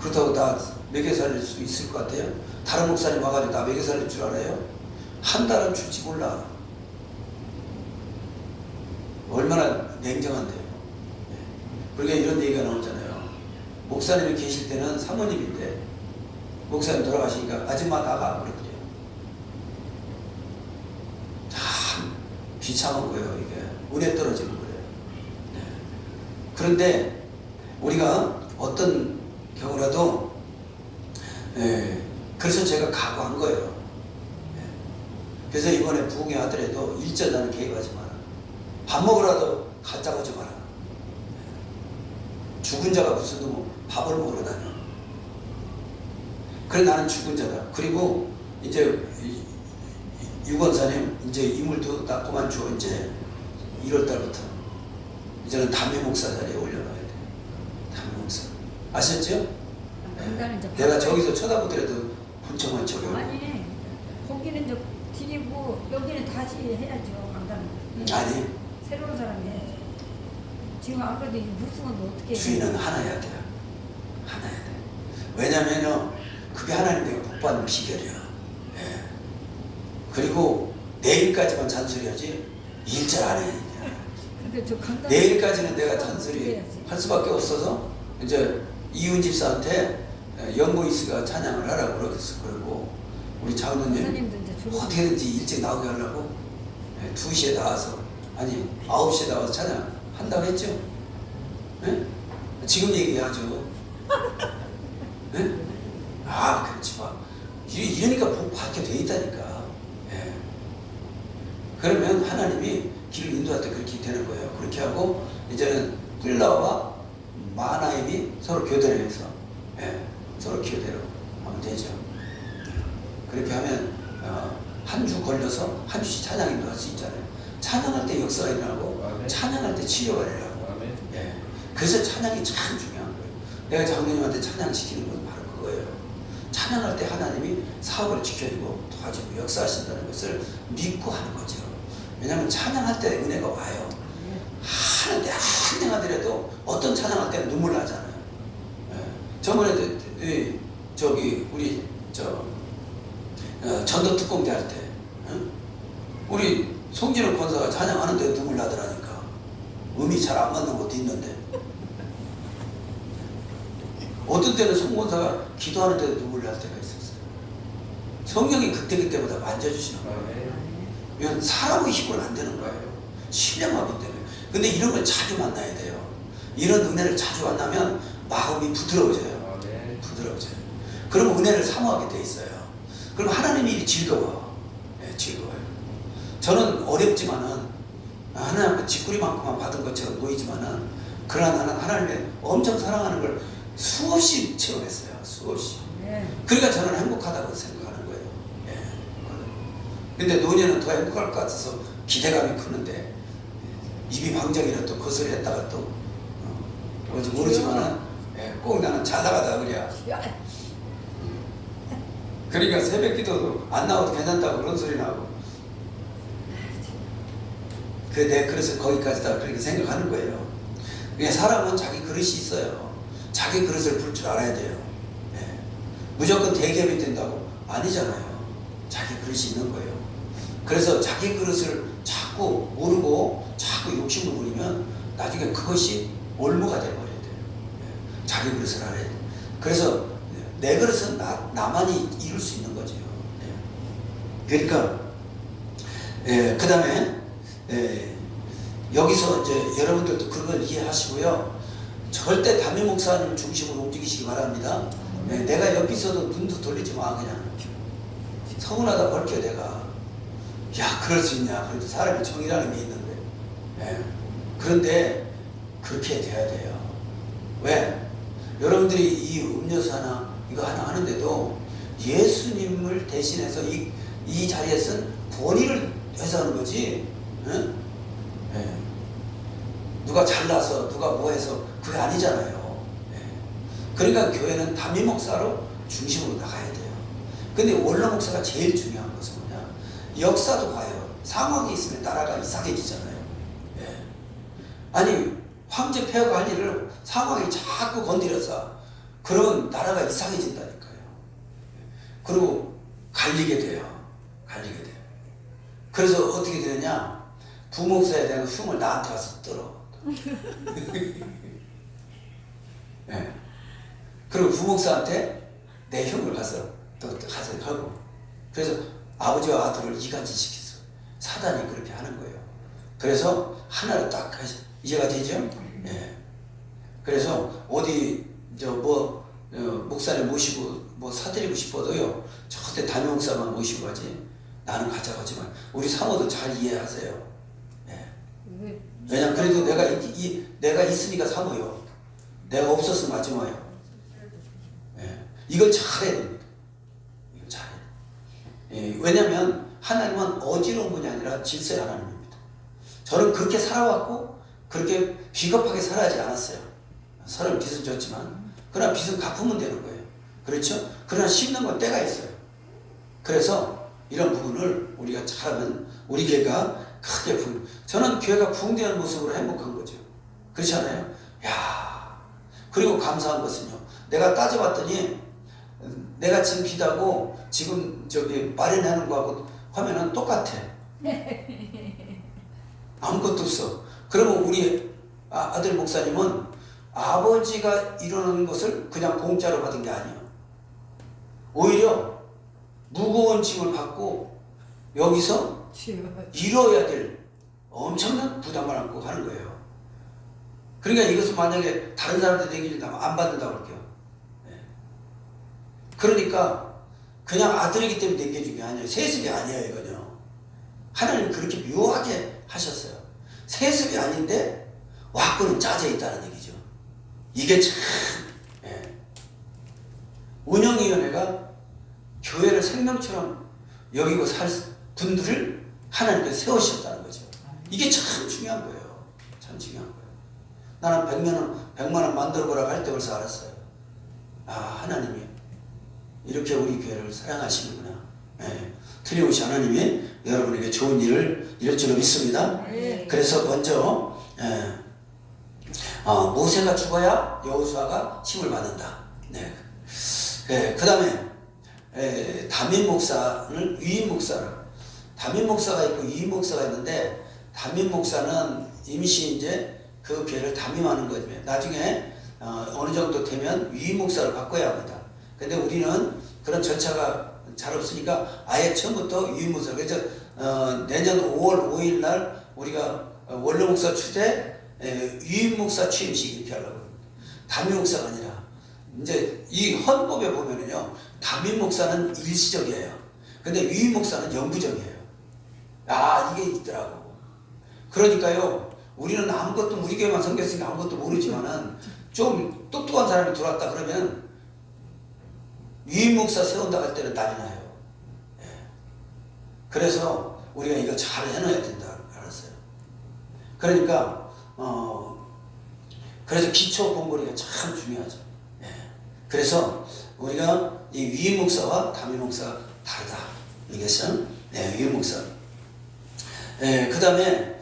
그렇다고 나 먹여 살릴 수 있을 것 같아요? 다른 목사님 와가지고 나 먹여 살릴 줄 알아요? 한 달은 줄지 몰라. 얼마나 냉정한데요. 그러니까 이런 얘기가 나오잖아요. 목사님이 계실 때는 사모님인데 목사님 돌아가시니까 아줌마 나가 그랬대요. 참 비참한 거예요. 이게 은혜 떨어지는 거예요. 네. 그런데 우리가 어떤 경우라도 그래서 제가 각오한 거예요. 그래서 이번에 부흥회 하더라도 일절 나는 개입하지 마라. 밥 먹으라도 갖다 오지 마라. 죽은 자가 무슨 놈 밥을 먹으러 다녀. 그래 나는 죽은 자다. 그리고 이제 유권사님 이제 인물도 딱 그만줘. 이제 1월달부터 이제는 담임 목사 자리에 올려놔야 돼. 담임 목사 아셨죠? 네. 내가 저기서 쳐다보더라도 본청만 쳐요. 아니 거기는 이제 드리고 여기는 다시 해야죠. 강단. 아니 새로운 사람이 해야죠. 지금 안 그래도 이 무승은 어떻게 주인은 하나여야 돼요. 하나여야 돼. 왜냐면요 그게 하나님 내가 복받는 비결이야. 예. 그리고 내일까지만 잔소리하지 일절 안 해. 근데 저 강단 내일까지는 내가 잔소리 할 수밖에 없어서 이제 이훈 집사한테 영보이스가 찬양을 하라고 그러겠어. 그리고 우리 장로님 어떻게든지 일찍 나오게 하려고 2시에 나와서 아니 9시에 나와서 찬양 한다고 했죠? 네? 지금 얘기하죠. 네? 아 그렇지 마. 이러니까 복 받게 돼 있다니까. 네. 그러면 하나님이 길을 인도할 때 그렇게 되는 거예요. 그렇게 하고 이제는 뿔라와 마나임이 서로 교대를 해서 서로 교대로 하면 되죠. 그렇게 하면 한 주 걸려서 한 주씩 찬양 인도할 수 있잖아요. 찬양할 때 역사가 일어나고 찬양할 때 치료가 일어나고. 예. 그래서 찬양이 참 중요한 거예요. 내가 장로님한테 찬양시키는 건 바로 그거예요. 찬양할 때 하나님이 사업을 지켜주고 도와주고 역사하신다는 것을 믿고 하는 거죠. 왜냐하면 찬양할 때 은혜가 와요. 하는데 찬양하더라도 어떤 찬양할 때는 눈물 나잖아요. 예. 저번에도 저기 우리 전도 특공대 할 때 우리 송진호 권사가 찬양하는데 눈물 나더라니까. 음이 잘 안 맞는 것도 있는데 어떤 때는 송 권사가 기도하는데도 눈물 날 때가 있었어요. 성령이 그때그때마다 만져주시는 거예요. 이건 사람의 힘으로 안 되는 거예요. 신령하기 때문에. 근데 이런 걸 자주 만나야 돼요. 이런 은혜를 자주 만나면 마음이 부드러워져요. 부드러워져요. 그러면 은혜를 사모하게 돼 있어요. 그럼 하나님의 일이 즐거워. 예, 즐거워요. 저는 어렵지만은 하나님 앞에 짓구리만큼만 받은 것처럼 보이지만은 그러나 나는 하나님의 엄청 사랑하는 걸 수없이 체험했어요. 수없이. 네. 그러니까 저는 행복하다고 생각하는 거예요. 예. 근데 노년은 더 행복할 것 같아서 기대감이 크는데 입이 방정이라 또 그것을 했다가 또 뭔지 모르지만은 예, 꼭 나는 잘 나가다 그래야. 그러니까 새벽 기도도 안 나와도 괜찮다고 그런 소리 나고 그 내 그릇을 거기까지다 그렇게 생각하는 거예요. 그러니까 사람은 자기 그릇이 있어요. 자기 그릇을 풀 줄 알아야 돼요. 예. 무조건 대기업이 된다고 아니잖아요. 자기 그릇이 있는 거예요. 그래서 자기 그릇을 자꾸 모르고 자꾸 욕심을 부리면 나중에 그것이 올무가 돼버려야 돼요. 예. 자기 그릇을 알아야 돼요. 그래서 내 그릇은 나만이 이룰 수 있는 거죠. 예. 그러니까 그 다음에 여기서 이제 여러분들도 그걸 이해하시고요. 절대 담임 목사님 중심으로 움직이시기 바랍니다. 내가 옆에 있어도 눈도 돌리지 마. 그냥 서운하다 벌켜 내가. 야 그럴 수 있냐. 그래도 사람이 정이라는 게 있는데. 그런데 그렇게 돼야 돼요. 왜? 여러분들이 이 음료수 하나 이거 하나 하는데도 예수님을 대신해서 이 자리에 쓴 권위를 회사하는 거지. 응? 누가 잘나서 누가 뭐해서 그게 아니잖아요. 그러니까 교회는 담임 목사로 중심으로 나가야 돼요. 근데 원로 목사가 제일 중요한 것은 뭐냐? 역사도 봐요. 상황이 있으면 나라가 이상해지잖아요. 아니 황제 폐허가 할 일을 상황이 자꾸 건드려서 그러면 나라가 이상해진다니까요. 그리고 갈리게 돼요. 갈리게 돼요. 그래서 어떻게 되느냐? 부목사에 대한 흉을 나한테 와서 떨어. 네. 그리고 부목사한테 내 흉을 가서 또 가서 하고. 그래서 아버지와 아들을 이간질시켰어. 사단이 그렇게 하는 거예요. 그래서 하나로 딱 이해가 되죠? 네. 그래서 어디 목사님 모시고 뭐 사드리고 싶어도요. 절대 담임 목사만 모시고 가지. 나는 가자고 하지만 우리 사모도 잘 이해하세요. 왜냐면 그래도 내가 있으니까 사모요. 내가 없었으면 하지 마요. 이걸 잘해야 됩니다. 이걸 잘해야 돼요. 왜냐면 하나님은 어지러운 분이 아니라 질서의 하나님입니다. 저는 그렇게 살아왔고 그렇게 비겁하게 살아야지 않았어요. 서른 빚은 졌지만 그러나 빚은 갚으면 되는 거예요. 그렇죠? 그러나 씹는 건 때가 있어요. 그래서 이런 부분을 우리가 잘하면 우리 교회가 크게 저는 교회가 붕대한 모습으로 행복한 거죠. 그렇지 않아요? 야 그리고 감사한 것은요. 내가 따져봤더니 내가 지금 기다고 지금 마련하는 거하고 화면은 똑같아. 아무것도 없어. 그러면 우리 아들 목사님은 아버지가 이루는 것을 그냥 공짜로 받은 게 아니에요. 오히려 무거운 짐을 받고 여기서 이뤄야 될 엄청난 부담을 안고 가는 거예요. 그러니까 이것을 만약에 다른 사람들 얘기한다면 안 받는다고 할게요. 그러니까 그냥 아들이기 때문에 남겨준 게 아니에요. 세습이 아니에요. 이거요. 하나님 그렇게 묘하게 하셨어요. 세습이 아닌데 와꾸는 짜져 있다는 얘기죠. 이게 참 운영위원회가 교회를 생명처럼 여기고 살 분들을 하나님께서 세우셨다는 거죠. 이게 참 중요한 거예요. 참 중요한 거예요. 나는 100만 원 만들어보라고 할 때 벌써 알았어요. 하나님이 이렇게 우리 교회를 사랑하시는구나. 틀림없이 하나님이 여러분에게 좋은 일을 이룰 줄로 믿습니다. 그래서 먼저 모세가 죽어야 여호수아가 힘을 받는다. 그 다음에 담임 목사는 위임 목사를 담임 목사가 있고 위임 목사가 있는데 담임 목사는 임시 이제 그 교회를 담임하는 거죠. 나중에 어느 정도 되면 위임 목사를 바꿔야 합니다. 근데 우리는 그런 절차가 잘 없으니까 아예 처음부터 위임 목사. 그래서 내년 5월 5일 날 우리가 원로 목사 추대 위임 목사 취임식 이렇게 하려고 합니다. 담임 목사가 아니라 이제 이 헌법에 보면은요, 담임 목사는 일시적이에요. 근데 위임 목사는 영구적이에요. 아, 이게 있더라고. 그러니까요, 우리는 아무것도, 우리 교회만 섬겼으니까 아무것도 모르지만은 좀 똑똑한 사람이 들어왔다 그러면 위임 목사 세운다 할 때는 난리 나요. 예. 그래서 우리가 이거 잘 해놔야 된다 알았어요. 그러니까 그래서 기초 공부가 참 중요하죠. 예. 그래서 우리가 이 위임 목사와 담임 목사가 다르다. 이것은 위임 목사. 그 다음에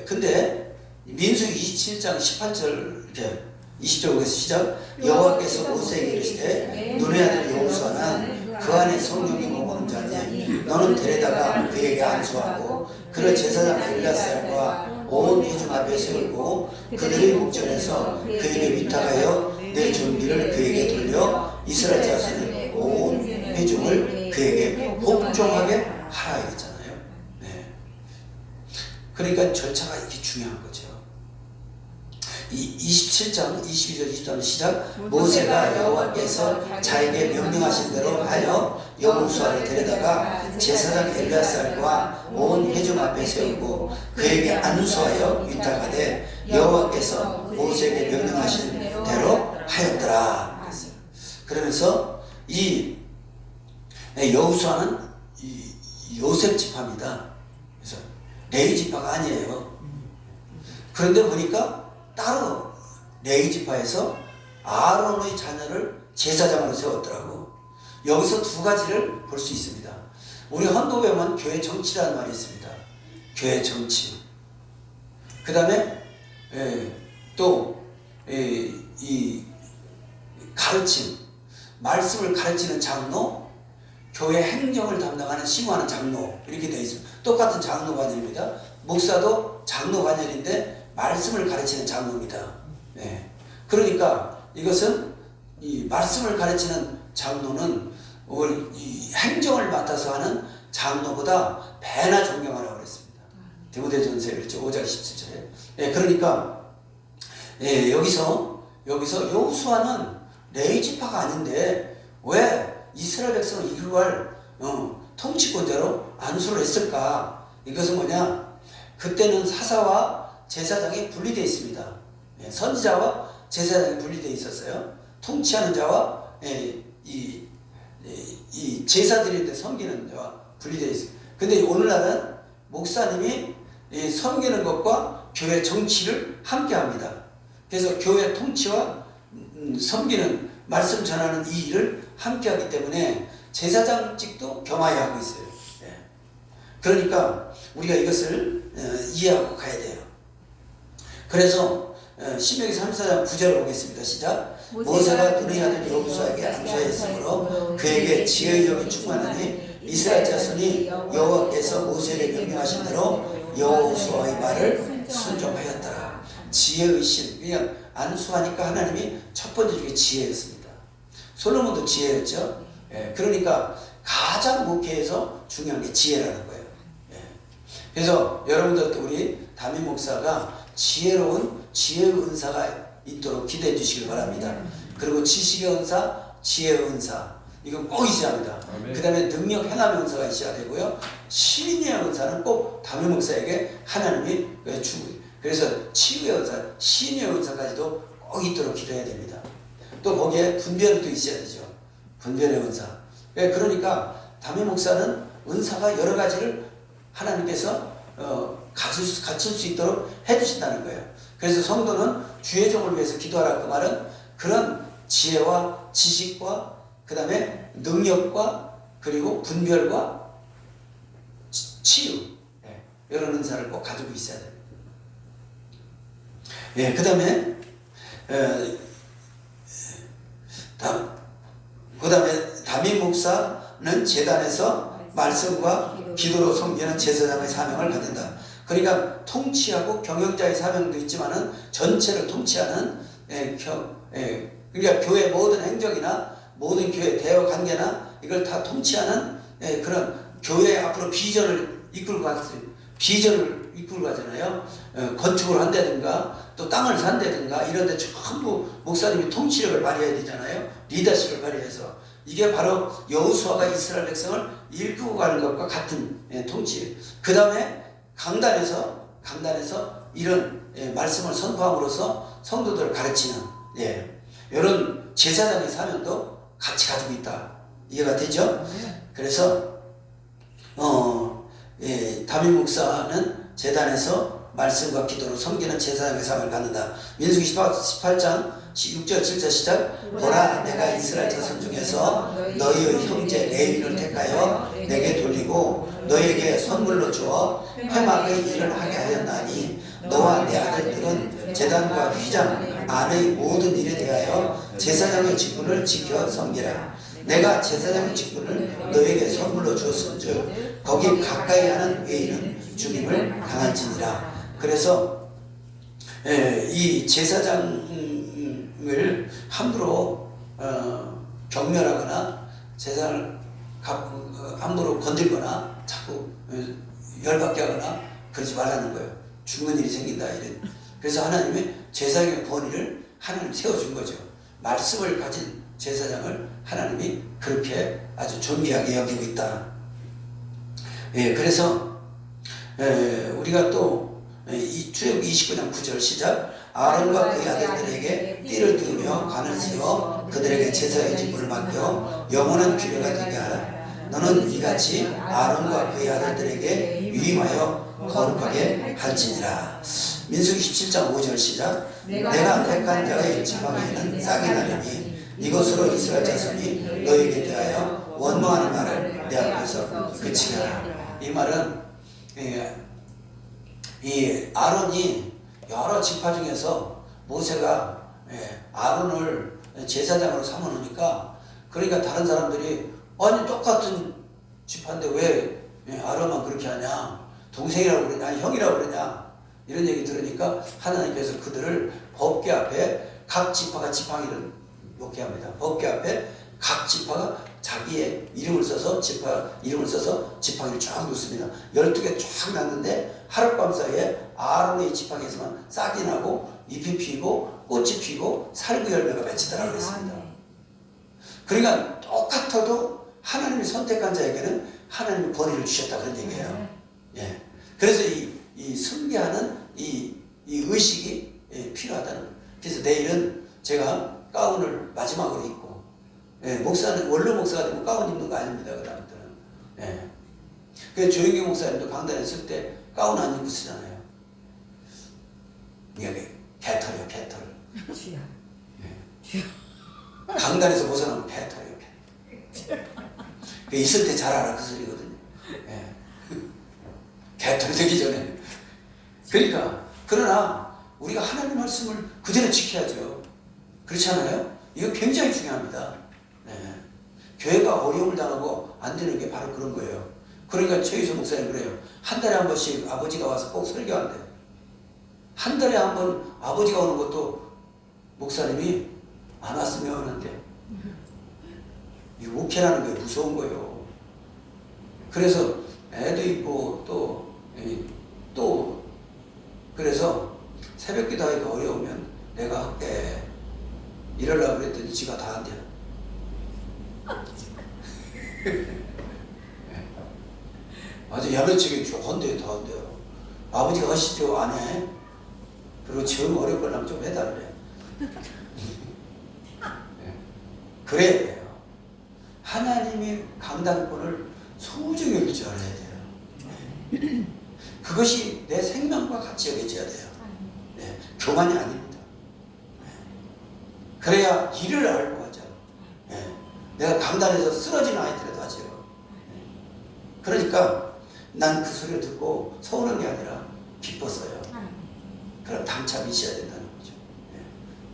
근데 민수기 27장 18절 이렇게 20절에서 시작. 여호와께서 모세에게 이르시되 눈의 아들 여호수아는 그 안에 성령이 머무는 자니 너는 데려다가 그에게 안수하고 그를 제사장 엘리야살과 온 회중 앞에 세우고 그들의 목전에서 그에게 위탁하여 내 준비를 그에게 돌려 이스라엘 자손의 온 회중을 그에게 복종하게 하라 이랬잖아요. 네. 그러니까 절차가 이게 중요한 거죠. 27장 22절 23절 시작. 모세가 여호와께서 자에게 명령하신 대로 하여 여호수아를 데려다가 제사장 엘리야살과 온 회중 앞에 세우고 그에게 안수하여 위탁하되 여호와께서 모세에게 명령하신 대로 하였더라. 그러면서 이 여호수아는 이 요셉 지파입니다. 그래서 레위 지파가 아니에요. 그런데 보니까 따로 레위 지파에서 아론의 자녀를 제사장으로 세웠더라고. 여기서 두 가지를 볼 수 있습니다. 우리 헌법에 보면 교회 정치라는 말이 있습니다. 교회 정치. 그 다음에 또 이 가르침, 말씀을 가르치는 장로, 교회 행정을 담당하는 심호하는 장로 이렇게 되어 있습니다. 똑같은 장로 관열입니다. 목사도 장로 관열인데 말씀을 가르치는 장로입니다. 네. 그러니까 이것은 이 말씀을 가르치는 장로는 이 행정을 맡아서 하는 장로보다 배나 존경하라고 그랬습니다. 디모데전서 5장 17절에. 네, 그러니까 여기서 여호수아는 레위 지파가 아닌데 왜 이스라엘 백성을 이끌할 통치권자로 안수를 했을까? 이것은 뭐냐? 그때는 사사와 제사장이 분리되어 있습니다. 선지자와 제사장이 분리되어 있었어요. 통치하는 자와 이 제사드리는데 섬기는 자와 분리되어 있습니다. 근데 오늘날은 목사님이 섬기는 것과 교회 정치를 함께 합니다. 그래서 교회 통치와 섬기는 말씀 전하는 이 일을 함께 하기 때문에 제사장직도 겸하여 하고 있어요. 그러니까 우리가 이것을 이해하고 가야 돼요. 그래서 신명기 34장 9절을 보겠습니다. 시작. 모세가 눈의 아들 여호수아에게 안수하였으므로 그에게 지혜의 영이 충만하니 이스라엘 자손이 여호와께서 모세에게 명령하신 대로 여호수아의 말을 순종하였더라. 지혜의 신. 그냥 안수하니까 하나님이 첫 번째 중에 지혜였습니다. 솔로몬도 지혜였죠. 그러니까 가장 목회에서 중요한 게 지혜라는 거예요. 그래서 여러분들도 우리 담임 목사가 지혜로운 지혜의 은사가 있도록 기대해 주시길 바랍니다. 그리고 지식의 은사, 지혜의 은사 이건 꼭 있어야 합니다. 그 다음에 능력 행함의 은사가 있어야 되고요. 신의 은사는 꼭 담임 목사에게 하나님이 주고, 그래서 치유의 은사, 신의 은사까지도 꼭 있도록 기도해야 됩니다. 또 거기에 분별도 있어야 되죠. 분별의 은사. 그러니까 담임 목사는 은사가 여러 가지를 하나님께서 갖출 수 있도록 해주신다는 거예요. 그래서 성도는 주의 종을 위해서 기도하라 그 말은 그런 지혜와 지식과 그 다음에 능력과 그리고 분별과 치유 이런 은사를 꼭 가지고 있어야 됩니다. 그 다음에 담임 목사는 재단에서 말씀과 기도로 섬기는 제사장의 사명을 갖는다. 그러니까 통치하고 경영자의 사명도 있지만은 전체를 통치하는 그러니까 교회 모든 행정이나 모든 교회 대화 관계나 이걸 다 통치하는 그런 교회의 앞으로 비전을 이끌고 갈 수 있는 비전을 이끌고 가잖아요. 건축을 한다든가 또 땅을 산다든가 이런 데 전부 목사님이 통치력을 발휘해야 되잖아요. 리더십을 발휘해서. 이게 바로 여호수아가 이스라엘 백성을 이끌고 가는 것과 같은 통치. 그 다음에 강단에서 이런 말씀을 선포함으로써 성도들을 가르치는 이런 제사장의 사명도 같이 가지고 있다. 이해가 되죠? 그래서 담임 목사는 제단에서 말씀과 기도로 섬기는 제사장의 삶을 갖는다. 민수기 18장 6절 7절 시작. 보라, 내가 이스라엘 자손 중에서 너희의 형제 레위를 택하여 내게 돌리고 너에게 선물로 주어 회막의 일을 하게 하였나니 너와 내 아들들은 제단과 휘장 안의 모든 일에 대하여 제사장의 직분을 지켜 섬기라. 내가 제사장의 직분을 너에게 선물로 주었은즉 거기 가까이 하는 외인은 주님을 당할지니라. 그래서 이 제사장을 함부로 경멸하거나 제사장을 함부로 건들거나 자꾸 열받게 하거나 그러지 말라는 거예요. 죽는 일이 생긴다. 그래서 하나님의 제사장의 권위를 하나님 세워준 거죠. 말씀을 가진 제사장을 하나님이 그렇게 아주 존귀하게 여기고 있다. 그래서 우리가 또 이 출애굽기 29장 9절 시작. 아론과 그의 아들들에게 띠를 띠우며 관을 세워 그들에게 제사의 직분을 맡겨 영원한 규례가 되게 하라. 너는 이같이 아론과 그의 아들들에게 위임하여 거룩하게 할지니라. 민수기 17장 5절 시작. 내가 택한 자의 지팡이에는 싹이 나려니 이것으로 이스라엘 자손이 너에게 대하여 원망하는 말을 내 앞에서 그치게 하라. 이 말은 이 아론이 여러 지파 중에서 모세가 아론을 제사장으로 삼아놓으니까 그러니까 다른 사람들이 아니 똑같은 지파인데 왜 아론만 그렇게 하냐, 동생이라고 그러냐, 형이라고 그러냐 이런 얘기 들으니까 하나님께서 그들을 법궤 앞에 각 지파가 지팡이를 놓게 합니다. 법궤 앞에 각 지파가 자기의 이름을 써서 지팡이를 쫙 놓습니다. 12개 쫙 놨는데 하룻밤 사이에 아론의 지팡이에서만 싹이 나고 잎이 피고 꽃이 피고 살구 열매가 맺히더라고 그랬습니다. 그러니까 똑같아도 하나님이 선택한 자에게는 하나님이 권위를 주셨다 그런 얘기예요. 그래서 이 승계하는 이 의식이 필요하다는 거예요. 그래서 내일은 제가 가운을 마지막으로 입고 목사는 원로 목사가 되면 가운 입는 거 아닙니다. 그 다음부터는. 그래서 조영기 목사님도 강단에 쓸 때 가운 안 입고 쓰잖아요. 이게 개털이요, 개털. 강단에서 벗어나면 개털이요, 개털. 그 있을 때 잘 알아 그 소리거든요. 개털이 되기 전에. 그러니까 그러나 우리가 하나님 말씀을 그대로 지켜야죠. 그렇지 않아요? 이거 굉장히 중요합니다. 교회가 어려움을 당하고 안 되는 게 바로 그런 거예요. 그러니까 최유수 목사님 그래요. 한 달에 한 번씩 아버지가 와서 꼭 설교한대요. 한 달에 한 번 아버지가 오는 것도 목사님이 안 왔으면 하는데 이 목회라는 게 무서운 거예요. 그래서 애도 있고 또 그래서 새벽 기도하기가 어려우면 내가 할게 이러려고 그랬더니 지가 다 한대요. 아주 야매치게 한대요, 다 한대요. 아버지가 하시죠, 안 해. 그리고 정 어려울 거라면 좀 해달래. 그래야 돼요. 하나님이 강단권을 소중히 여길 줄 알아야 돼요. 그것이 내 생명과 같이 여겨져야 돼요. 교만이 아닙니다. 그래야 일을 알고 하죠. 내가 강단에서 쓰러지는 아이들에도 하죠. 그러니까 난 그 소리를 듣고 서운한 게 아니라 기뻤어요. 그럼 당참 있어야 된다는 거죠.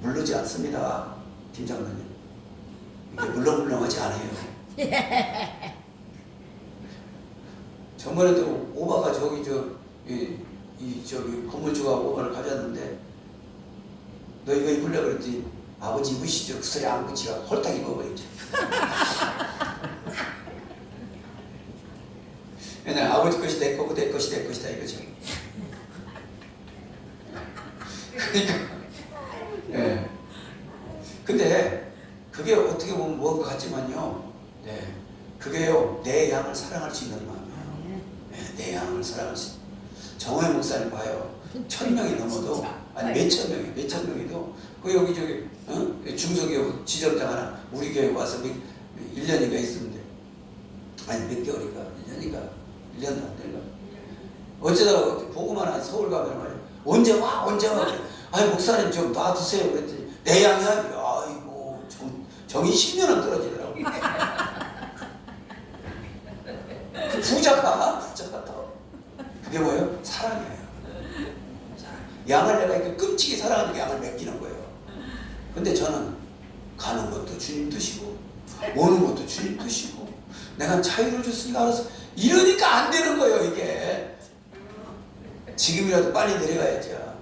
물르지 않습니다, 김장로님. 이게 물렁물렁하지 않아요. 저번에도 오바가 저기 건물주가 오바를 가졌는데 너 이거 입으려고 그랬더니 아버지 입으시죠. 그 소리 안 붙이가 홀딱 입어버리죠. 아버지 아버지 것이 내 거고 내 것이 내 것이다 이거죠. 그러니까 예. 근데 그게 어떻게 보면 뭔 것 같지만요. 네. 그게요 내 양을 사랑할 수 있는 마음이에요. 네, 내 양을 사랑할 수 있는. 정호영 목사님 봐요. 1000명이 넘어도 아니 몇천 명이도 그 여기저기 중소기업 지점장 하나 우리 교회 와서 1년인가 있었는데 아니 몇 개월인가 1년인가 1년도 안 된가 어쩌다가 보고만 한 서울 가면 말이야 언제 와 아니 목사님 좀 놔두세요 그랬더니 내 양이야 아이고 정이 10년은 떨어지더라고. 그 부자가 더 그게 뭐예요? 사랑이에요. 양을 내가 이렇게 끔찍이 사랑하는 게 양을 맡기는 거예요. 근데 저는 가는 것도 주님 뜻이고 오는 것도 주님 뜻이고 내가 자유를 줬으니까 알아서 이러니까 안 되는 거예요 이게. 지금이라도 빨리 내려가야죠.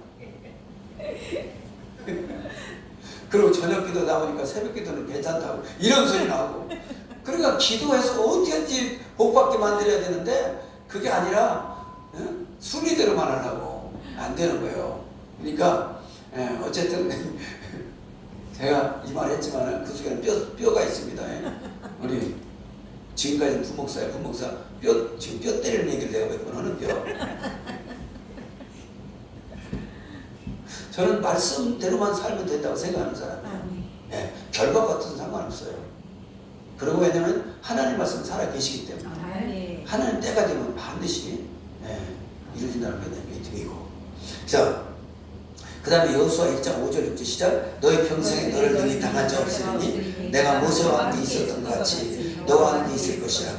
그리고 저녁 기도 나오니까 새벽 기도는 괜찮다고 이런 소리 나오고 그러니까 기도해서 어떻게든지 복받게 만들어야 되는데 그게 아니라 순리대로만 하려고 안 되는 거예요. 그러니까 어쨌든 제가 이 말 했지만 그 속에는 뼈가 있습니다. 우리 지금까지 부목사예요. 부목사 지금 뼈 때리는 얘기를 내가 몇 번 하는 뼈. 저는 말씀대로만 살면 된다고 생각하는 사람이에요. 네, 결과 같은 상관없어요. 그리고 왜냐면 하나님 말씀 살아 계시기 때문에 하나님 때가 되면 반드시 이루어진다는 게 믿음이고. 자, 그 다음에 여호수아 1장 5절 6절 시작. 너희 평생에 너를 능히 당한 자 없으니 내가 모세와 함께 있었던 것 같이 너와 함께 있을 것이라.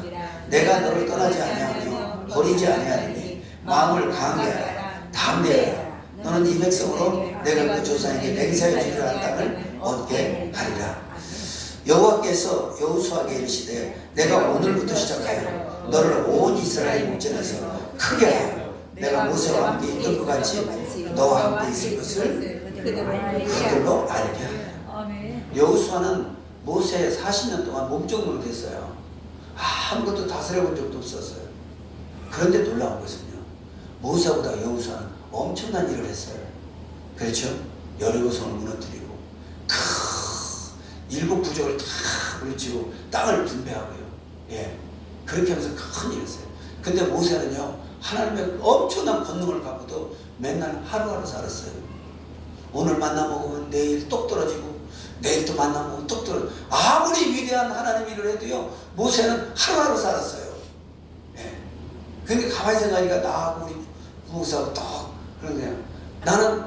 내가 너를 떠나지 아니하며 버리지 아니하리니 마음을 강하게 하라. 담대하라. 너는 이 백성으로 내가 그 조상에게 맹세하여 주기로 한 땅을 얻게 하리라. 여호와께서 여호수아에게 이르시되 내가 오늘부터 시작하여 너를 온 이스라엘 목전에서 크게 하여 내가 모세와 함께 있던 것 같이 너와 함께 있을 것을 그들로 알게 하라. 여호수아는 모세 40년 동안 몸종으로 됐어요. 아무것도 다스려 본 적도 없었어요. 그런데 놀라운 것은요, 모세보다 여호수아는 엄청난 일을 했어요. 그렇죠? 여리고성을 무너뜨리고 일곱 부족을 다 물리치고 땅을 분배하고요. 예, 그렇게 하면서 큰 일을 했어요. 근데 모세는요, 하나님의 엄청난 권능을 갖고도 맨날 하루하루 살았어요. 오늘 만나 먹으면 내일 똑 떨어지고 내일 또 만나 먹으면 똑 떨어지고. 아무리 위대한 하나님 일을 해도요, 모세는 하루하루 살았어요. 예. 근데 가만히 생각하니까 나하고 우리 부목사하고 딱 그런데요. 나는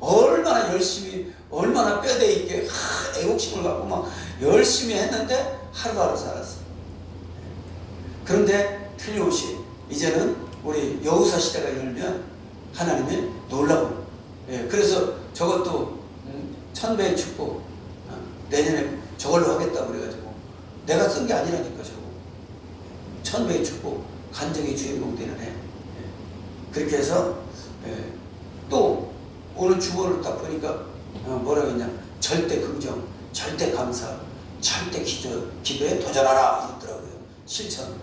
얼마나 열심히 얼마나 뼈대 있게 애국심을 갖고 막 열심히 했는데 하루하루 살았어요. 그런데 틀림없이 이제는 우리 여호수아 시대가 열면 하나님의 놀라운, 예, 그래서 저것도 1000배의 축복, 내년에 저걸로 하겠다고 그래가지고 내가 쓴 게 아니라니까. 저거 1000배의 축복, 간증의 주인공 되는 해. 그렇게 해서 또 오늘 주어를 딱 보니까 뭐라고 했냐, 절대 긍정, 절대 감사, 절대 기도에 도전하라 이랬더라고요. 실천.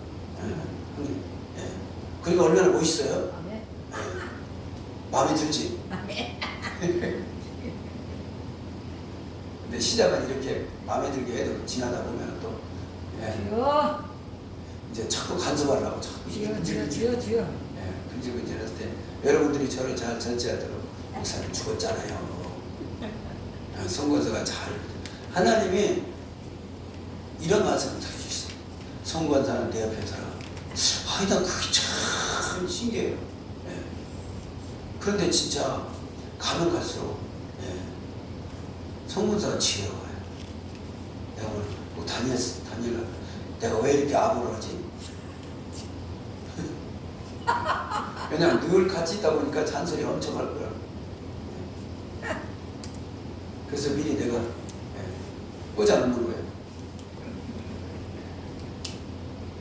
그러니까 얼마나 멋있어요. 마음에 들지. 근데 시작은 이렇게 마음에 들게 해도 지나다 보면 또 이제 자꾸 간섭하려고 자꾸 주여. 근질근질할 때 여러분들이 저를 잘 전제하도록 목사님 죽었잖아요. 선권서가 잘, 하나님이 이런 말씀을 들어주셨어요. 선권사는 내 옆에 들어. 난 그게 참 신기해요. 그런데 진짜 가면 갈수록 선권사가 지혜로워요. 내가 오늘 뭐 다니엘 내가 왜 이렇게 아부를 하지? 왜냐면 늘 같이 있다 보니까 잔소리 엄청 할 거야. 그래서 미리 내가 꽂아놓는 거예요.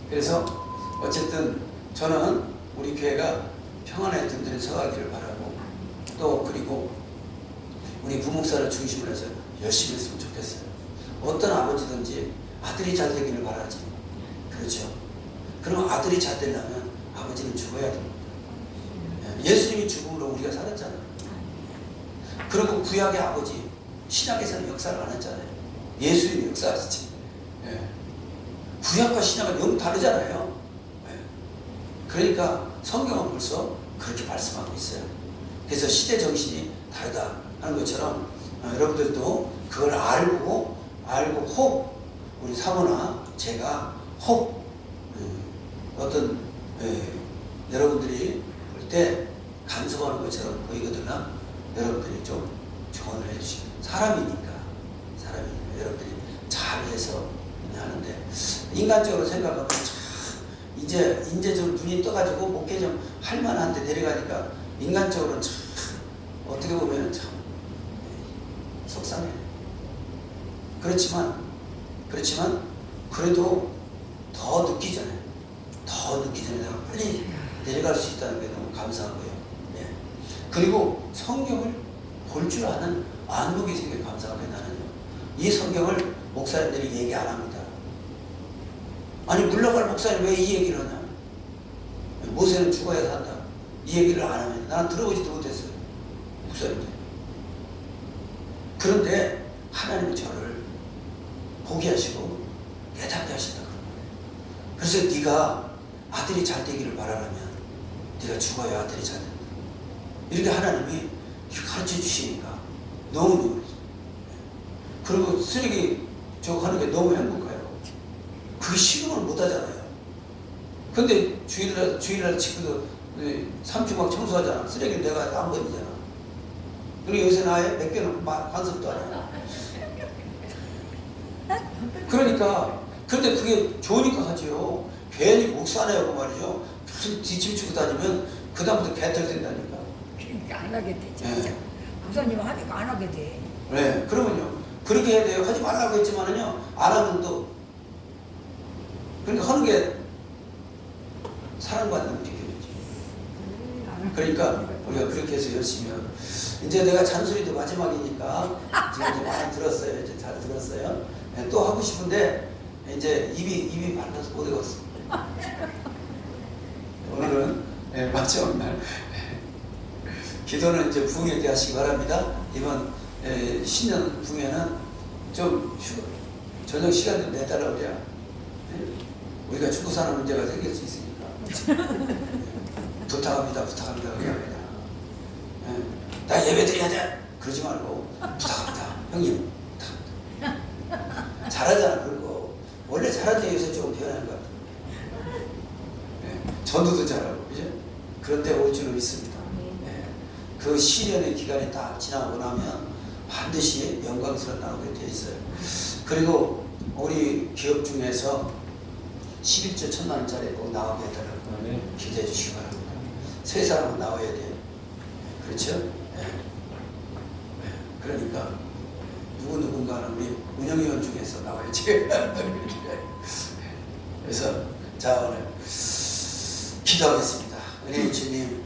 그래서 어쨌든 저는 우리 교회가 평안에 든든히 서가기를 바라고, 또 그리고 우리 부목사를 중심으로 해서 열심히 했으면 좋겠어요. 어떤 아버지든지 아들이 잘 되기를 바라지. 그렇죠? 그럼 아들이 잘 되려면 아버지는 죽어야 됩니다. 예수님이 죽음으로 우리가 살았잖아요. 그리고 구약의 아버지, 신약에서는 역사를 안 했잖아요. 예수님이 역사하시지. 구약과 신약은 영 다르잖아요. 그러니까 성경은 벌써 그렇게 말씀하고 있어요. 그래서 시대 정신이 다르다 하는 것처럼 여러분들도 그걸 알고 혹 우리 사모나 제가 혹 어떤 여러분들이 볼 때 간섭하는 것처럼 보이거든요. 여러분들이 좀 조언을 해주시고 사람이니까 여러분들이 잘해서 하는데 인간적으로 생각하면 참 이제 좀 눈이 떠가지고 목회 좀 할만한데 내려가니까 인간적으로는 참 어떻게 보면 참 속상해. 그렇지만 그래도 더 늦기 전에 내가 빨리 내려갈 수 있다는 게 너무 감사한 거예요. 그리고 성경을 볼 줄 아는 안목이 생겨 감사하게 나는요. 이 성경을 목사님들이 얘기 안 합니다. 아니 물러갈 목사님 왜 이 얘기를 하냐? 모세는 죽어야 산다. 이 얘기를 안 하면 나는 들어보지도 못했어요. 목사님들. 그런데 하나님이 저를 보게 하시고 깨닫게 하신다 그런 거예요. 그래서 네가 아들이 잘 되기를 바라려면 네가 죽어야 아들이 잘 된다. 이렇게 하나님이 가르쳐 주시니까 너무 그리고 쓰레기 저거 하는 게 너무 행복해요. 그게 식용을 못 하잖아요. 근데 주일날 친구도 3주 막 청소하잖아. 쓰레기를 내가 안 버리잖아. 그리고 요새 나의 몇 개는 간섭도 안 해. 그러니까 근데 그게 좋으니까 하지요. 괜히 목사네요 그 말이죠. 무슨 뒤집치고 다니면 그 다음부터 개털 된다니까. 그러니까 안 하게 돼 진짜. 목사님 하니까 안 하게 돼. 네, 그러면요. 그렇게 해야 돼요. 하지 말라고 했지만은요. 안 하면 또 그러니까 하는 게 사랑받는 느낌이지. 그러니까 우리가 그렇게 해서 열심히 하고 이제 내가 잔소리도 마지막이니까 지금 이제 많이 들었어요. 이제 잘 들었어요. 네, 또 하고 싶은데 이제 입이 말라서 못 해봤어. 오늘은 네, 마지막 날 기도는 이제 부흥에 대하시기 바랍니다. 이번 신년 부흥에는 좀 저녁 시간 좀 내달라 그래야 우리가 죽고 사는 문제가 생길 수 있으니까 부탁합니다. 그럽니다. 나 예배 드려야 돼. 그러지 말고 부탁합니다. 형님 부탁합니다. 잘하잖아. 그리고 원래 잘하는 데에서 조금 변하는 것 같아요. 전도도 잘하고 그죠? 그런 때 올 줄은 믿습니다. 그 시련의 기간이 딱 지나고 나면 반드시 영광스러운 나오게 돼 있어요. 그리고 우리 기업 중에서 11조 1,000만원짜리 꼭 나오게 해달라고 기대해 주시기 바랍니다. 세 사람은 나와야 돼요. 그렇죠? 그러니까 누군가는 우리 운영위원 중에서 나와야지. 그래서 자 오늘 기도하겠습니다. 은혜의 주님